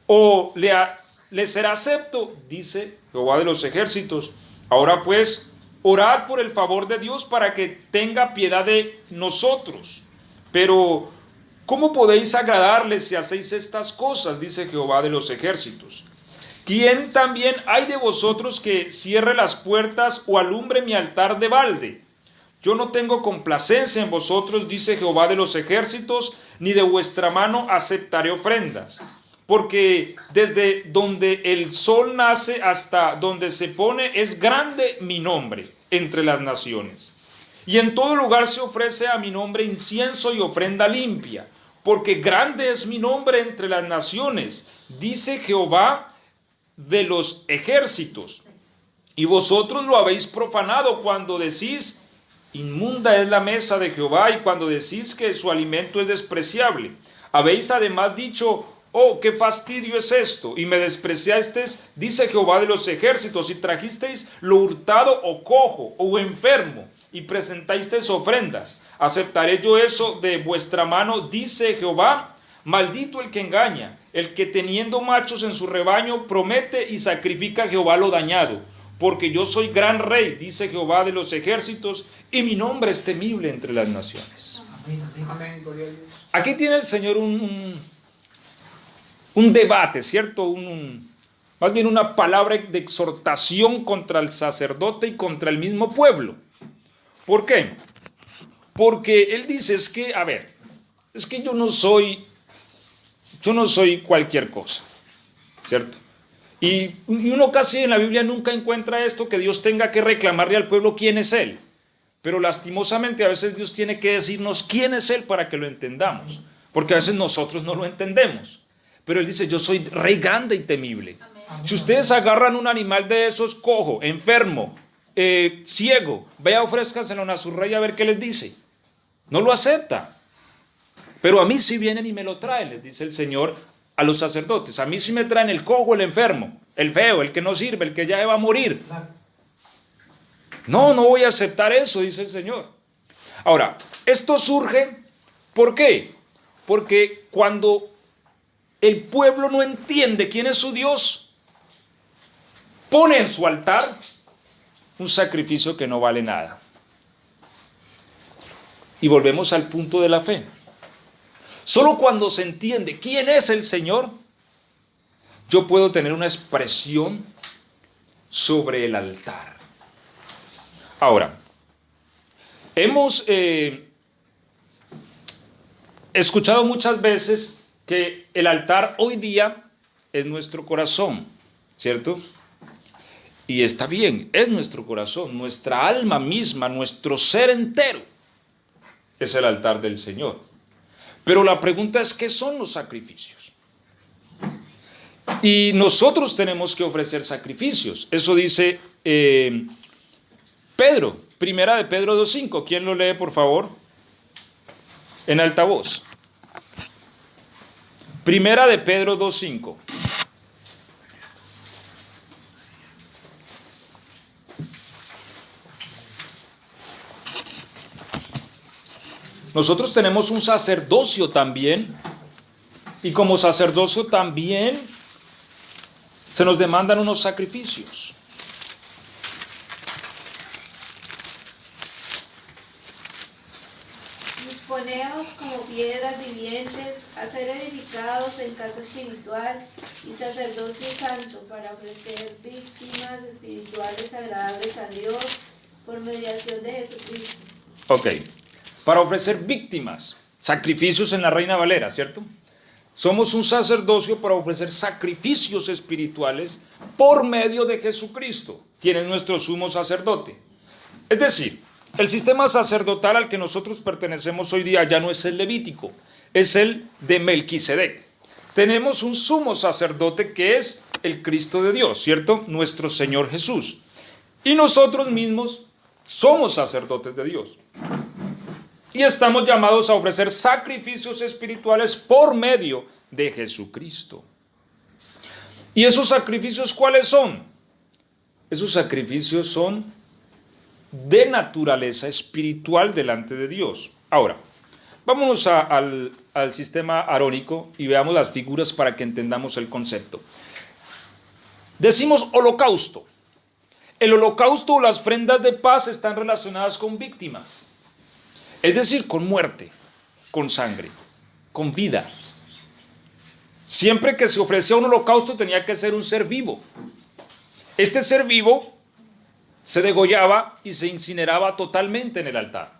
A: ¿O le será acepto? Dice Jehová de los ejércitos. Ahora pues, orad por el favor de Dios para que tenga piedad de nosotros. Pero, ¿cómo podéis agradarle si hacéis estas cosas? Dice Jehová de los ejércitos. ¿Quién también hay de vosotros que cierre las puertas o alumbre mi altar de balde? Yo no tengo complacencia en vosotros, dice Jehová de los ejércitos, ni de vuestra mano aceptaré ofrendas. Porque desde donde el sol nace hasta donde se pone es grande mi nombre entre las naciones. Y en todo lugar se ofrece a mi nombre incienso y ofrenda limpia, porque grande es mi nombre entre las naciones, dice Jehová de los ejércitos. Y vosotros lo habéis profanado cuando decís, inmunda es la mesa de Jehová, y cuando decís que su alimento es despreciable. Habéis además dicho, oh, qué fastidio es esto, y me despreciasteis, dice Jehová de los ejércitos, y trajisteis lo hurtado o cojo o enfermo, y presentasteis ofrendas. ¿Aceptaré yo eso de vuestra mano? Dice Jehová. Maldito el que engaña, el que teniendo machos en su rebaño promete y sacrifica a Jehová lo dañado. Porque yo soy gran rey, dice Jehová de los ejércitos, y mi nombre es temible entre las naciones.
B: Amén, gloria a Dios.
A: Aquí tiene el Señor un debate, ¿cierto? Más bien una palabra de exhortación contra el sacerdote y contra el mismo pueblo. ¿Por qué? Porque él dice, es que yo no soy cualquier cosa, ¿cierto? Y uno casi en la Biblia nunca encuentra esto, que Dios tenga que reclamarle al pueblo quién es Él. Pero lastimosamente a veces Dios tiene que decirnos quién es Él para que lo entendamos. Porque a veces nosotros no lo entendemos. Pero Él dice, yo soy rey grande y temible. Amén. Si ustedes agarran un animal de esos cojo, enfermo, ciego, vaya, ofrézcanselo a su rey a ver qué les dice. No lo acepta. Pero a mí sí vienen y me lo traen, les dice el Señor a los sacerdotes. A mí sí me traen el cojo, el enfermo, el feo, el que no sirve, el que ya va a morir. No voy a aceptar eso, dice el Señor. Ahora, esto surge, ¿por qué? Porque cuando el pueblo no entiende quién es su Dios, pone en su altar un sacrificio que no vale nada. Y volvemos al punto de la fe. Solo cuando se entiende quién es el Señor, yo puedo tener una expresión sobre el altar. Ahora, hemos escuchado muchas veces que el altar hoy día es nuestro corazón, ¿cierto? Y está bien, es nuestro corazón, nuestra alma misma, nuestro ser entero es el altar del Señor. Pero la pregunta es, ¿qué son los sacrificios? Y nosotros tenemos que ofrecer sacrificios. Eso dice Pedro, primera de Pedro 2:5. ¿Quién lo lee, por favor? En alta voz. Primera de Pedro 2:5. nosotros tenemos un sacerdocio también, y como sacerdocio también se nos demandan unos sacrificios.
E: Disponeos como piedras vivientes a ser edificados en casa espiritual y sacerdocio santo para ofrecer víctimas espirituales agradables a Dios por mediación de Jesucristo.
A: Ok, para ofrecer víctimas, sacrificios en la Reina Valera, ¿cierto? Somos un sacerdocio para ofrecer sacrificios espirituales por medio de Jesucristo, quien es nuestro sumo sacerdote. Es decir, el sistema sacerdotal al que nosotros pertenecemos hoy día ya no es el levítico, es el de Melquisedec. Tenemos un sumo sacerdote que es el Cristo de Dios, ¿cierto? Nuestro Señor Jesús. Y nosotros mismos somos sacerdotes de Dios. Y estamos llamados a ofrecer sacrificios espirituales por medio de Jesucristo. ¿Y esos sacrificios cuáles son? Esos sacrificios son de naturaleza espiritual delante de Dios. Ahora, vámonos al sistema arónico y veamos las figuras para que entendamos el concepto. Decimos holocausto. El holocausto o las ofrendas de paz están relacionadas con víctimas. Es decir, con muerte, con sangre, con vida. Siempre que se ofrecía un holocausto tenía que ser un ser vivo. Este ser vivo se degollaba y se incineraba totalmente en el altar.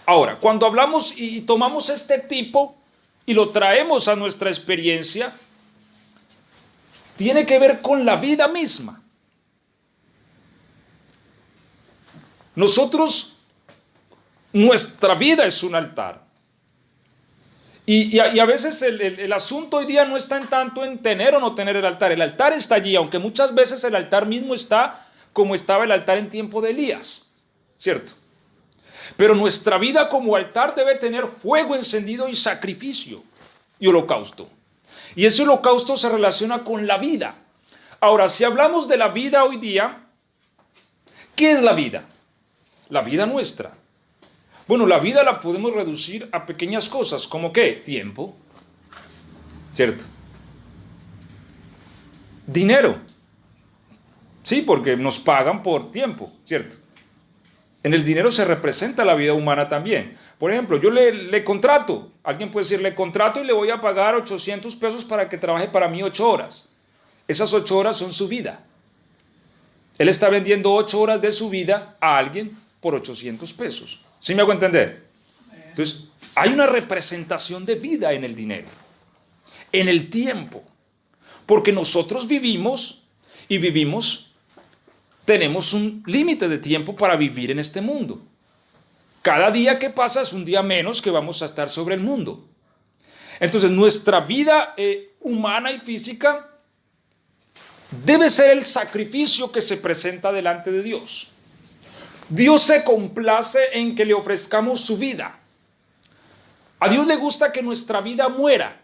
A: Ahora, cuando hablamos y tomamos este tipo y lo traemos a nuestra experiencia, tiene que ver con la vida misma. Nuestra vida es un altar. Y a veces el asunto hoy día no está en tanto en tener o no tener el altar. El altar está allí, aunque muchas veces el altar mismo está como estaba el altar en tiempo de Elías, ¿cierto? Pero nuestra vida como altar debe tener fuego encendido y sacrificio y holocausto. Y ese holocausto se relaciona con la vida. Ahora, si hablamos de la vida hoy día, ¿qué es la vida? La vida nuestra. Bueno, la vida la podemos reducir a pequeñas cosas, ¿como qué? Tiempo, ¿cierto? Dinero, sí, porque nos pagan por tiempo, ¿cierto? En el dinero se representa la vida humana también. Por ejemplo, yo le contrato, alguien puede decir, le contrato y le voy a pagar 800 pesos para que trabaje para mí 8 horas. Esas 8 horas son su vida. Él está vendiendo 8 horas de su vida a alguien por 800 pesos. ¿Sí me hago entender? Entonces, hay una representación de vida en el dinero, en el tiempo, porque nosotros vivimos, tenemos un límite de tiempo para vivir en este mundo. Cada día que pasa es un día menos que vamos a estar sobre el mundo. Entonces, nuestra vida humana y física debe ser el sacrificio que se presenta delante de Dios. Dios se complace en que le ofrezcamos su vida. A Dios le gusta que nuestra vida muera.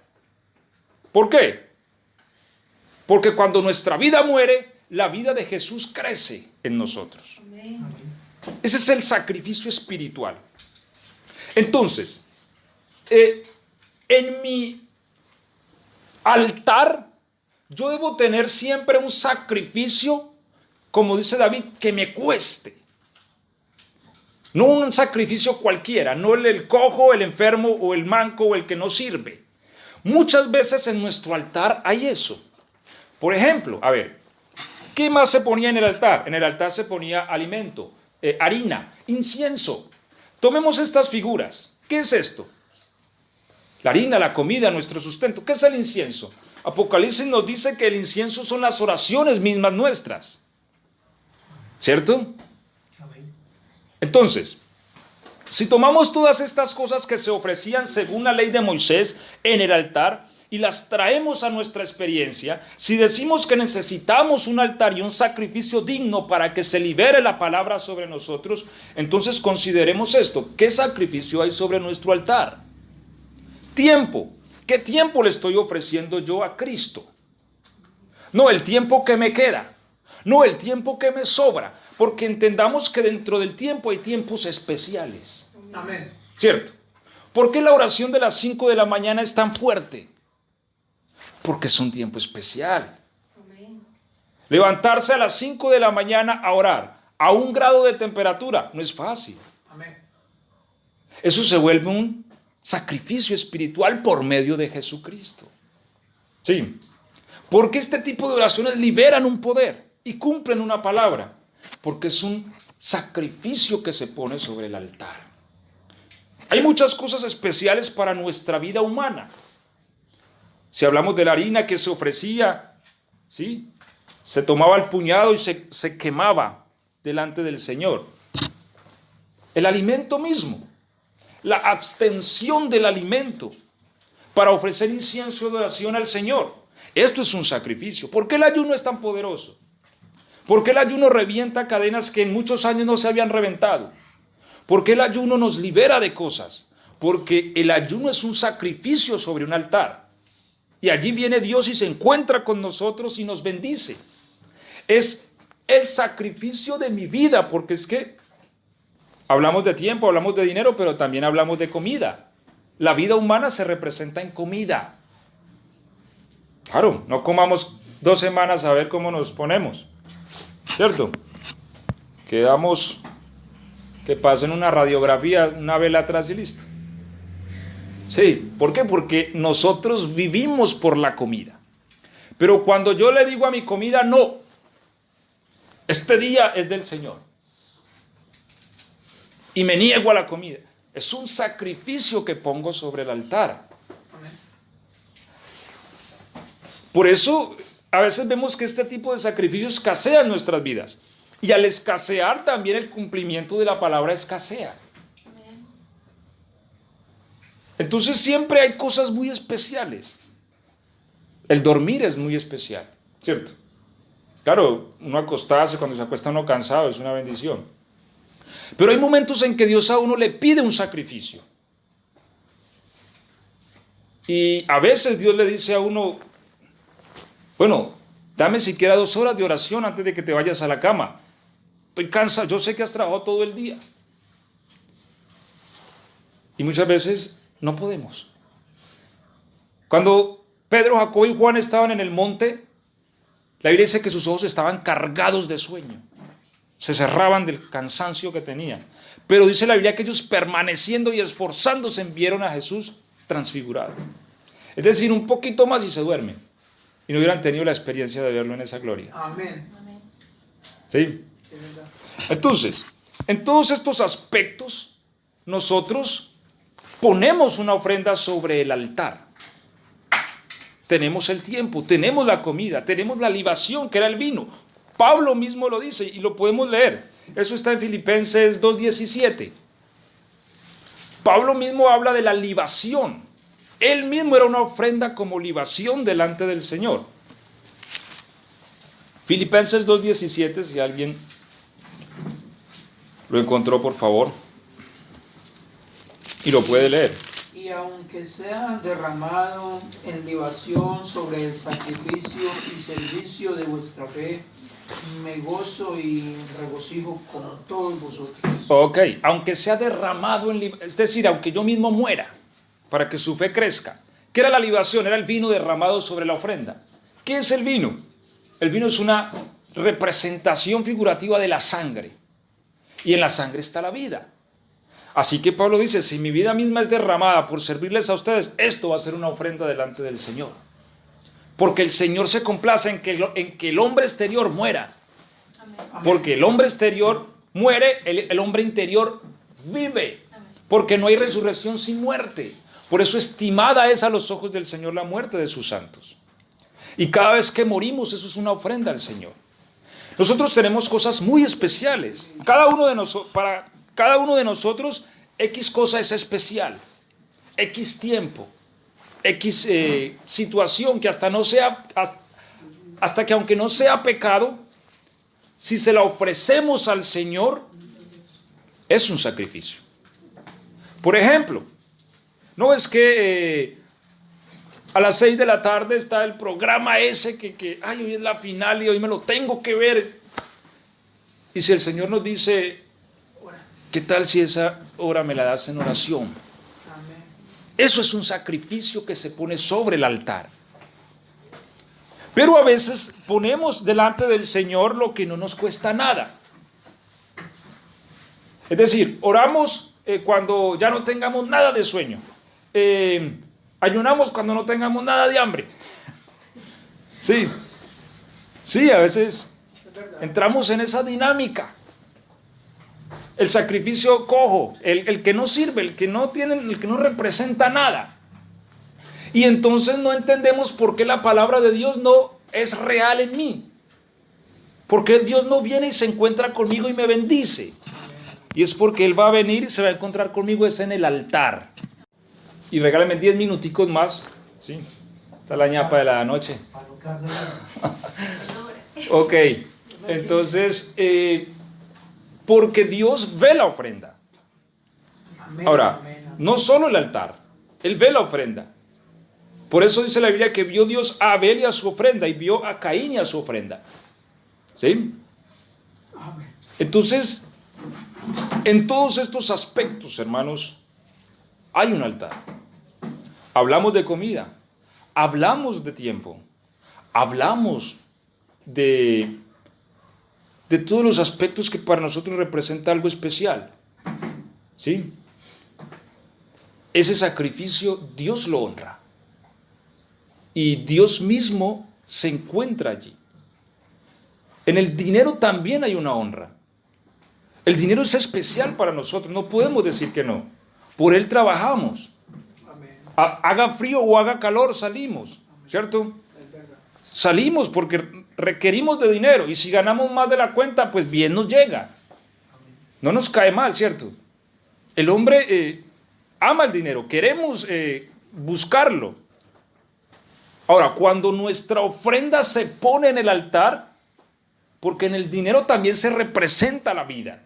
A: ¿Por qué? Porque cuando nuestra vida muere, la vida de Jesús crece en nosotros. Amén. Ese es el sacrificio espiritual. Entonces, en mi altar, yo debo tener siempre un sacrificio, como dice David, que me cueste. No un sacrificio cualquiera, no el cojo, el enfermo o el manco o el que no sirve. Muchas veces en nuestro altar hay eso. Por ejemplo, a ver, ¿qué más se ponía en el altar? En el altar se ponía alimento, harina, incienso. Tomemos estas figuras. ¿Qué es esto? La harina, la comida, nuestro sustento. ¿Qué es el incienso? Apocalipsis nos dice que el incienso son las oraciones mismas nuestras. ¿Cierto? Entonces, si tomamos todas estas cosas que se ofrecían según la ley de Moisés en el altar y las traemos a nuestra experiencia, si decimos que necesitamos un altar y un sacrificio digno para que se libere la palabra sobre nosotros, entonces consideremos esto. ¿Qué sacrificio hay sobre nuestro altar? Tiempo. ¿Qué tiempo le estoy ofreciendo yo a Cristo? No el tiempo que me queda, no el tiempo que me sobra. Porque entendamos que dentro del tiempo hay tiempos especiales.
B: Amén.
A: ¿Cierto? ¿Por qué la oración de las 5 de la mañana es tan fuerte? Porque es un tiempo especial. Levantarse a las 5 de la mañana a orar a 1 grado de temperatura no es fácil.
B: Amén.
A: Eso se vuelve un sacrificio espiritual por medio de Jesucristo. Sí, porque este tipo de oraciones liberan un poder y cumplen una palabra, porque es un sacrificio que se pone sobre el altar. Hay muchas cosas especiales para nuestra vida humana. Si hablamos de la harina que se ofrecía, ¿sí?, se tomaba el puñado y se quemaba delante del Señor. El alimento mismo, la abstención del alimento para ofrecer incienso de oración al Señor. Esto es un sacrificio. ¿Por qué el ayuno es tan poderoso? ¿Por qué el ayuno revienta cadenas que en muchos años no se habían reventado? ¿Por qué el ayuno nos libera de cosas? Porque el ayuno es un sacrificio sobre un altar. Y allí viene Dios y se encuentra con nosotros y nos bendice. Es el sacrificio de mi vida, porque es que hablamos de tiempo, hablamos de dinero, pero también hablamos de comida. La vida humana se representa en comida. Claro, no comamos 2 semanas a ver cómo nos ponemos, ¿cierto? Quedamos, que pasen una radiografía, una vela atrás y listo. Sí, ¿por qué? Porque nosotros vivimos por la comida. Pero cuando yo le digo a mi comida, no, este día es del Señor, y me niego a la comida, es un sacrificio que pongo sobre el altar. Por eso a veces vemos que este tipo de sacrificios escasea en nuestras vidas. Y al escasear también el cumplimiento de la palabra escasea. Entonces siempre hay cosas muy especiales. El dormir es muy especial, ¿cierto? Claro, uno acostarse cuando se acuesta uno cansado es una bendición. Pero hay momentos en que Dios a uno le pide un sacrificio. Y a veces Dios le dice a uno, bueno, dame siquiera 2 horas de oración antes de que te vayas a la cama. Estoy cansado, yo sé que has trabajado todo el día. Y muchas veces no podemos. Cuando Pedro, Jacobo y Juan estaban en el monte, la Biblia dice que sus ojos estaban cargados de sueño. Se cerraban del cansancio que tenían. Pero dice la Biblia que ellos, permaneciendo y esforzándose, vieron a Jesús transfigurado. Es decir, un poquito más y se duermen. Y no hubieran tenido la experiencia de verlo en esa gloria.
B: Amén.
A: ¿Sí? Entonces, en todos estos aspectos, nosotros ponemos una ofrenda sobre el altar. Tenemos el tiempo, tenemos la comida, tenemos la libación, que era el vino. Pablo mismo lo dice y lo podemos leer. Eso está en Filipenses 2:17. Pablo mismo habla de la libación. Él mismo era una ofrenda como libación delante del Señor. Filipenses 2:17, si alguien lo encontró, por favor, y lo puede leer.
B: Y aunque sea derramado en libación sobre el sacrificio y servicio de vuestra fe, me gozo y regocijo con todos vosotros.
A: Ok, aunque sea derramado en libación, es decir, aunque yo mismo muera, para que su fe crezca. ¿Qué era la libación? Era el vino derramado sobre la ofrenda. ¿Qué es el vino? El vino es una representación figurativa de la sangre. Y en la sangre está la vida. Así que Pablo dice, si mi vida misma es derramada por servirles a ustedes, esto va a ser una ofrenda delante del Señor. Porque el Señor se complace en que el hombre exterior muera. Porque el hombre exterior muere, el hombre interior vive. Porque no hay resurrección sin muerte. Por eso estimada es a los ojos del Señor la muerte de sus santos. Y cada vez que morimos, eso es una ofrenda al Señor. Nosotros tenemos cosas muy especiales. Para cada uno de nosotros, X cosa es especial. X tiempo. X situación que hasta que aunque no sea pecado, si se la ofrecemos al Señor, es un sacrificio. Por ejemplo, no es que a las 6 de la tarde está el programa ese que hoy es la final y hoy me lo tengo que ver. Y si el Señor nos dice, ¿qué tal si esa hora me la das en oración? Eso es un sacrificio que se pone sobre el altar. Pero a veces ponemos delante del Señor lo que no nos cuesta nada. Es decir, oramos cuando ya no tengamos nada de sueño. Ayunamos cuando no tengamos nada de hambre. Sí, a veces entramos en esa dinámica. El sacrificio cojo, el que no sirve, el que no representa nada. Y entonces no entendemos por qué la palabra de Dios no es real en mí. Porque Dios no viene y se encuentra conmigo y me bendice. Y es porque Él va a venir y se va a encontrar conmigo es en el altar. Y regálenme 10 minuticos más. ¿Sí? Está la ñapa de la noche. Ok, entonces, porque Dios ve la ofrenda. Ahora, no solo el altar, Él ve la ofrenda. Por eso dice la Biblia que vio Dios a Abel y a su ofrenda, y vio a Caín y a su ofrenda. ¿Sí? Entonces, en todos estos aspectos, hermanos, hay un altar. Hablamos de comida, hablamos de tiempo, hablamos de todos los aspectos que para nosotros representa algo especial. ¿Sí? Ese sacrificio Dios lo honra. Y Dios mismo se encuentra allí. En el dinero también hay una honra. El dinero es especial para nosotros, no podemos decir que no. Por él trabajamos. Haga frío o haga calor, salimos, ¿cierto? Salimos porque requerimos de dinero, y si ganamos más de la cuenta, pues bien nos llega. No nos cae mal, ¿cierto? El hombre ama el dinero, queremos buscarlo. Ahora, cuando nuestra ofrenda se pone en el altar, porque en el dinero también se representa la vida,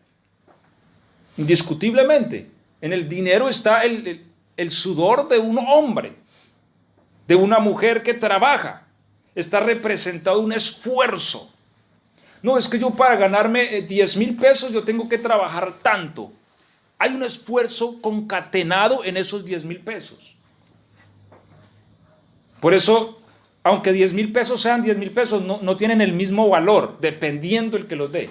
A: indiscutiblemente, en el dinero está el sudor de un hombre, de una mujer que trabaja. Está representado un esfuerzo. No, es que yo para ganarme 10,000 pesos yo tengo que trabajar tanto. Hay un esfuerzo concatenado en esos 10,000 pesos. Por eso, aunque 10,000 pesos sean 10,000 pesos, no tienen el mismo valor, dependiendo el que los dé.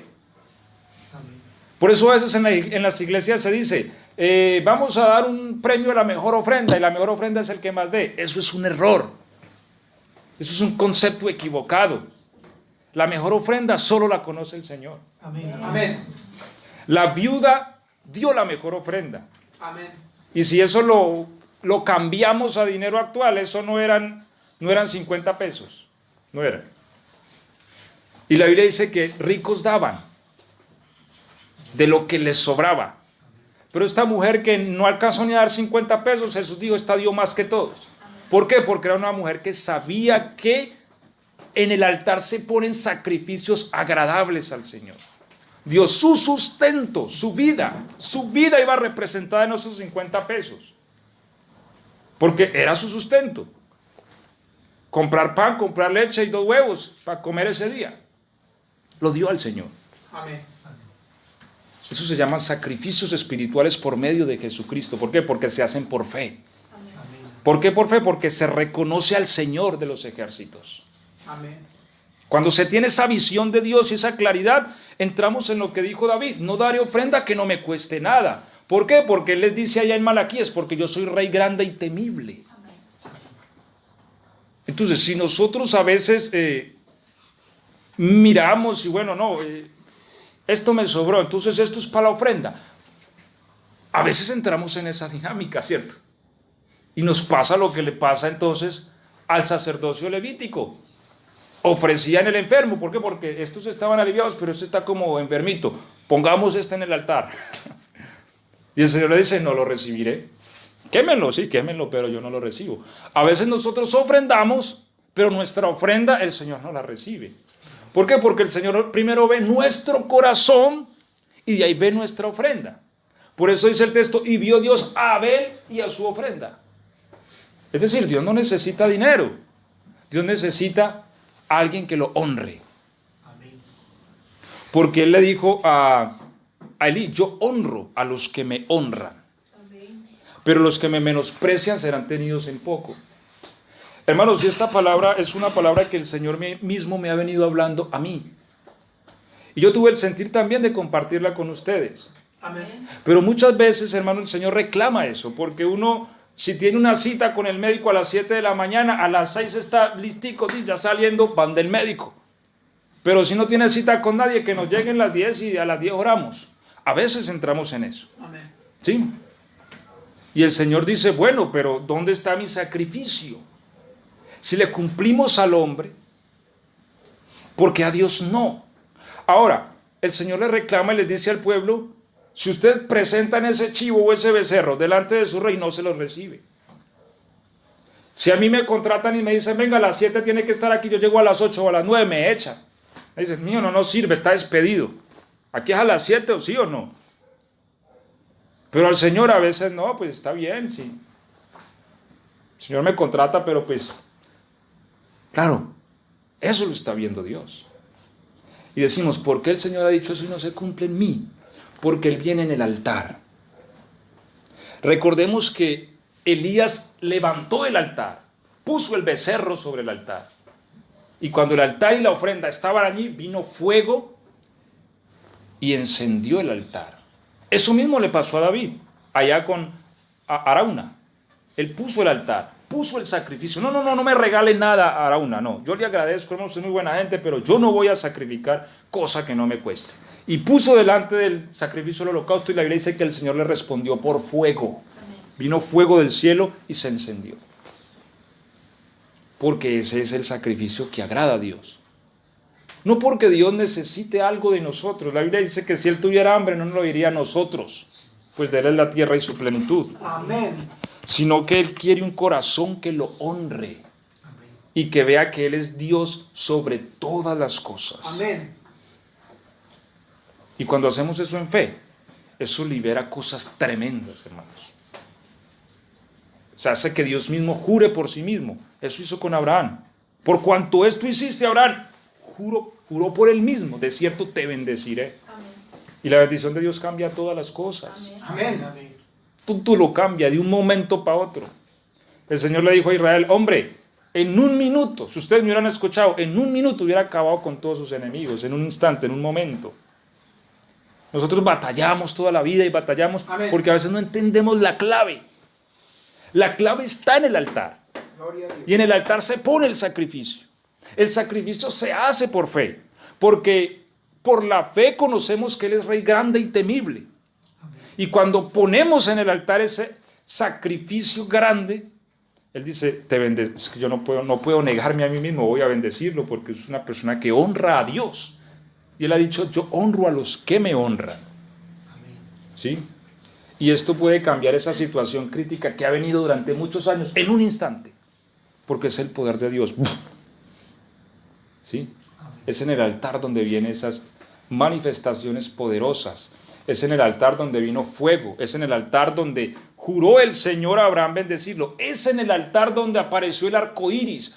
A: Por eso a veces en las iglesias se dice, vamos a dar un premio a la mejor ofrenda, y la mejor ofrenda es el que más dé. Eso es un error. Eso es un concepto equivocado. La mejor ofrenda solo la conoce el Señor.
B: Amén. Amén.
A: La viuda dio la mejor ofrenda.
B: Amén.
A: Y si eso lo cambiamos a dinero actual, eso no eran 50 pesos. No eran. Y la Biblia dice que ricos daban de lo que les sobraba. Pero esta mujer que no alcanzó ni a dar 50 pesos, Jesús dijo, esta dio más que todos. ¿Por qué? Porque era una mujer que sabía que en el altar se ponen sacrificios agradables al Señor. Dio su sustento, su vida iba representada en esos 50 pesos. Porque era su sustento. Comprar pan, comprar leche y 2 huevos para comer ese día. Lo dio al Señor.
B: Amén.
A: Eso se llama sacrificios espirituales por medio de Jesucristo. ¿Por qué? Porque se hacen por fe. ¿Por qué por fe? Porque se reconoce al Señor de los ejércitos.
B: Amén.
A: Cuando se tiene esa visión de Dios y esa claridad, entramos en lo que dijo David: no daré ofrenda que no me cueste nada. ¿Por qué? Porque Él les dice allá en Malaquías, porque yo soy rey grande y temible. Entonces, si nosotros a veces miramos y bueno, no, esto me sobró, entonces esto es para la ofrenda. A veces entramos en esa dinámica, ¿cierto? Y nos pasa lo que le pasa entonces al sacerdocio levítico. Ofrecían el enfermo. ¿Por qué? Porque estos estaban aliviados, pero este está como enfermito. Pongamos este en el altar. Y el Señor le dice, no lo recibiré. Quémenlo, sí, quémenlo, pero yo no lo recibo. A veces nosotros ofrendamos, pero nuestra ofrenda el Señor no la recibe. ¿Por qué? Porque el Señor primero ve nuestro corazón y de ahí ve nuestra ofrenda. Por eso dice el texto, y vio Dios a Abel y a su ofrenda. Es decir, Dios no necesita dinero. Dios necesita a alguien que lo honre. Porque Él le dijo a Elí, yo honro a los que me honran. pero los que me menosprecian serán tenidos en poco. Hermanos, y esta palabra es una palabra que el Señor mismo me ha venido hablando a mí. Y yo tuve el sentir también de compartirla con ustedes.
B: Amén.
A: Pero muchas veces, hermano, el Señor reclama eso, porque uno, si tiene una cita con el médico a las 7 de la mañana, a las 6 está listico, ya saliendo, van del médico. Pero si no tiene cita con nadie, que nos lleguen las 10 y a las 10 oramos. A veces entramos en eso.
B: Amén.
A: ¿Sí? Y el Señor dice, bueno, pero ¿dónde está mi sacrificio? Si le cumplimos al hombre, porque a Dios no. Ahora, el Señor le reclama y les dice al pueblo, si ustedes presentan ese chivo o ese becerro delante de su rey, no se lo recibe. Si a mí me contratan y me dicen, venga, a las 7 tiene que estar aquí, yo llego a las 8 o a las 9, me echan. Me dicen, mío, no sirve, está despedido. Aquí es a las 7 o sí o no. Pero al Señor a veces no, pues está bien, sí. El Señor me contrata, pero pues, claro, eso lo está viendo Dios. Y decimos, ¿por qué el Señor ha dicho eso y no se cumple en mí? Porque Él viene en el altar. Recordemos que Elías levantó el altar, puso el becerro sobre el altar. Y cuando el altar y la ofrenda estaban allí, vino fuego y encendió el altar. Eso mismo le pasó a David, allá con Arauna. Él puso el altar, puso el sacrificio. No me regale nada a Arauna, no. Yo le agradezco, hermano, usted es muy buena gente, pero yo no voy a sacrificar cosa que no me cueste. Y puso delante del sacrificio el holocausto y la Biblia dice que el Señor le respondió por fuego. Vino fuego del cielo y se encendió. Porque ese es el sacrificio que agrada a Dios. No porque Dios necesite algo de nosotros. La Biblia dice que si Él tuviera hambre no nos lo diría a nosotros, pues de Él es la tierra y su plenitud.
B: Amén.
A: Sino que Él quiere un corazón que lo honre y que vea que Él es Dios sobre todas las cosas.
B: Amén.
A: Y cuando hacemos eso en fe, eso libera cosas tremendas, hermanos. Se hace que Dios mismo jure por sí mismo. Eso hizo con Abraham. Por cuanto esto hiciste, Abraham, juró por él mismo. De cierto te bendeciré.
D: Amén.
A: Y la bendición de Dios cambia todas las cosas.
B: Amén. Amén.
A: Tú lo cambia de un momento para otro. El Señor le dijo a Israel, hombre, en un minuto, si ustedes me hubieran escuchado, en un minuto hubiera acabado con todos sus enemigos, en un instante, en un momento. Nosotros batallamos toda la vida y batallamos porque a veces no entendemos la clave. La clave está en el altar.
B: Gloria a Dios.
A: Y en el altar se pone el sacrificio. El sacrificio se hace por fe. Porque por la fe conocemos que Él es Rey grande y temible. Y cuando ponemos en el altar ese sacrificio grande, Él dice, te es que yo no puedo negarme a mí mismo, voy a bendecirlo porque es una persona que honra a Dios. Y Él ha dicho, yo honro a los que me honran. ¿Sí? Y esto puede cambiar esa situación crítica que ha venido durante muchos años en un instante, porque es el poder de Dios. ¿Sí? Es en el altar donde vienen esas manifestaciones poderosas. Es en el altar donde vino fuego. Es en el altar donde juró el Señor a Abraham bendecirlo. Es en el altar donde apareció el arco iris.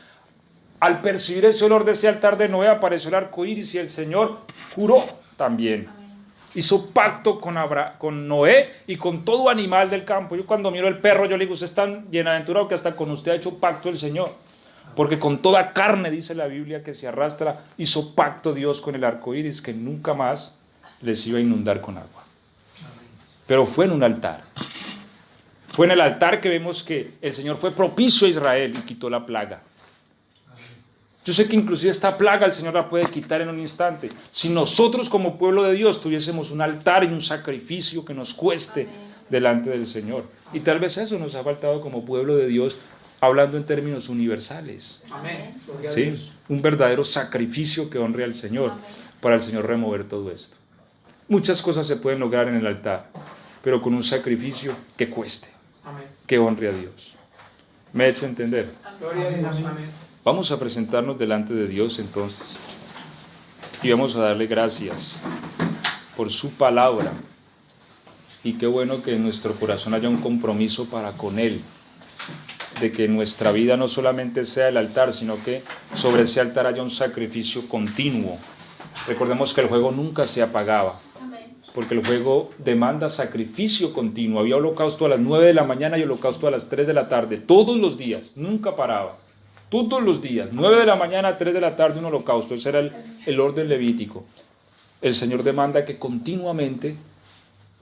A: Al percibir ese olor de ese altar de Noé apareció el arco iris y el Señor juró también. Hizo pacto con Noé y con todo animal del campo. Yo cuando miro el perro, yo le digo, usted es tan bienaventurado que hasta con usted ha hecho pacto el Señor. Porque con toda carne, dice la Biblia, que se arrastra, hizo pacto Dios con el arco iris, que nunca más les iba a inundar con agua. Pero fue en un altar. Fue en el altar que vemos que el Señor fue propicio a Israel y quitó la plaga. Yo sé que inclusive esta plaga el Señor la puede quitar en un instante. Si nosotros como pueblo de Dios tuviésemos un altar y un sacrificio que nos cueste delante del Señor. Y tal vez eso nos ha faltado como pueblo de Dios, hablando en términos universales.
B: Amén.
A: ¿Sí? Un verdadero sacrificio que honre al Señor, para el Señor remover todo esto. Muchas cosas se pueden lograr en el altar, pero con un sacrificio que cueste, que honre a Dios. ¿Me he hecho entender?
B: Gloria a Dios. Amén.
A: Vamos a presentarnos delante de Dios entonces y vamos a darle gracias por su palabra. Y qué bueno que en nuestro corazón haya un compromiso para con Él, de que nuestra vida no solamente sea el altar, sino que sobre ese altar haya un sacrificio continuo. Recordemos que el fuego nunca se apagaba, porque el fuego demanda sacrificio continuo. Había holocausto a las 9 de la mañana y holocausto a las 3 de la tarde, todos los días, nunca paraba. Todos los días, 9 de la mañana a 3 de la tarde un holocausto. Ese era el orden levítico. El Señor demanda que continuamente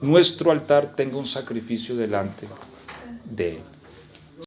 A: nuestro altar tenga un sacrificio delante de Él.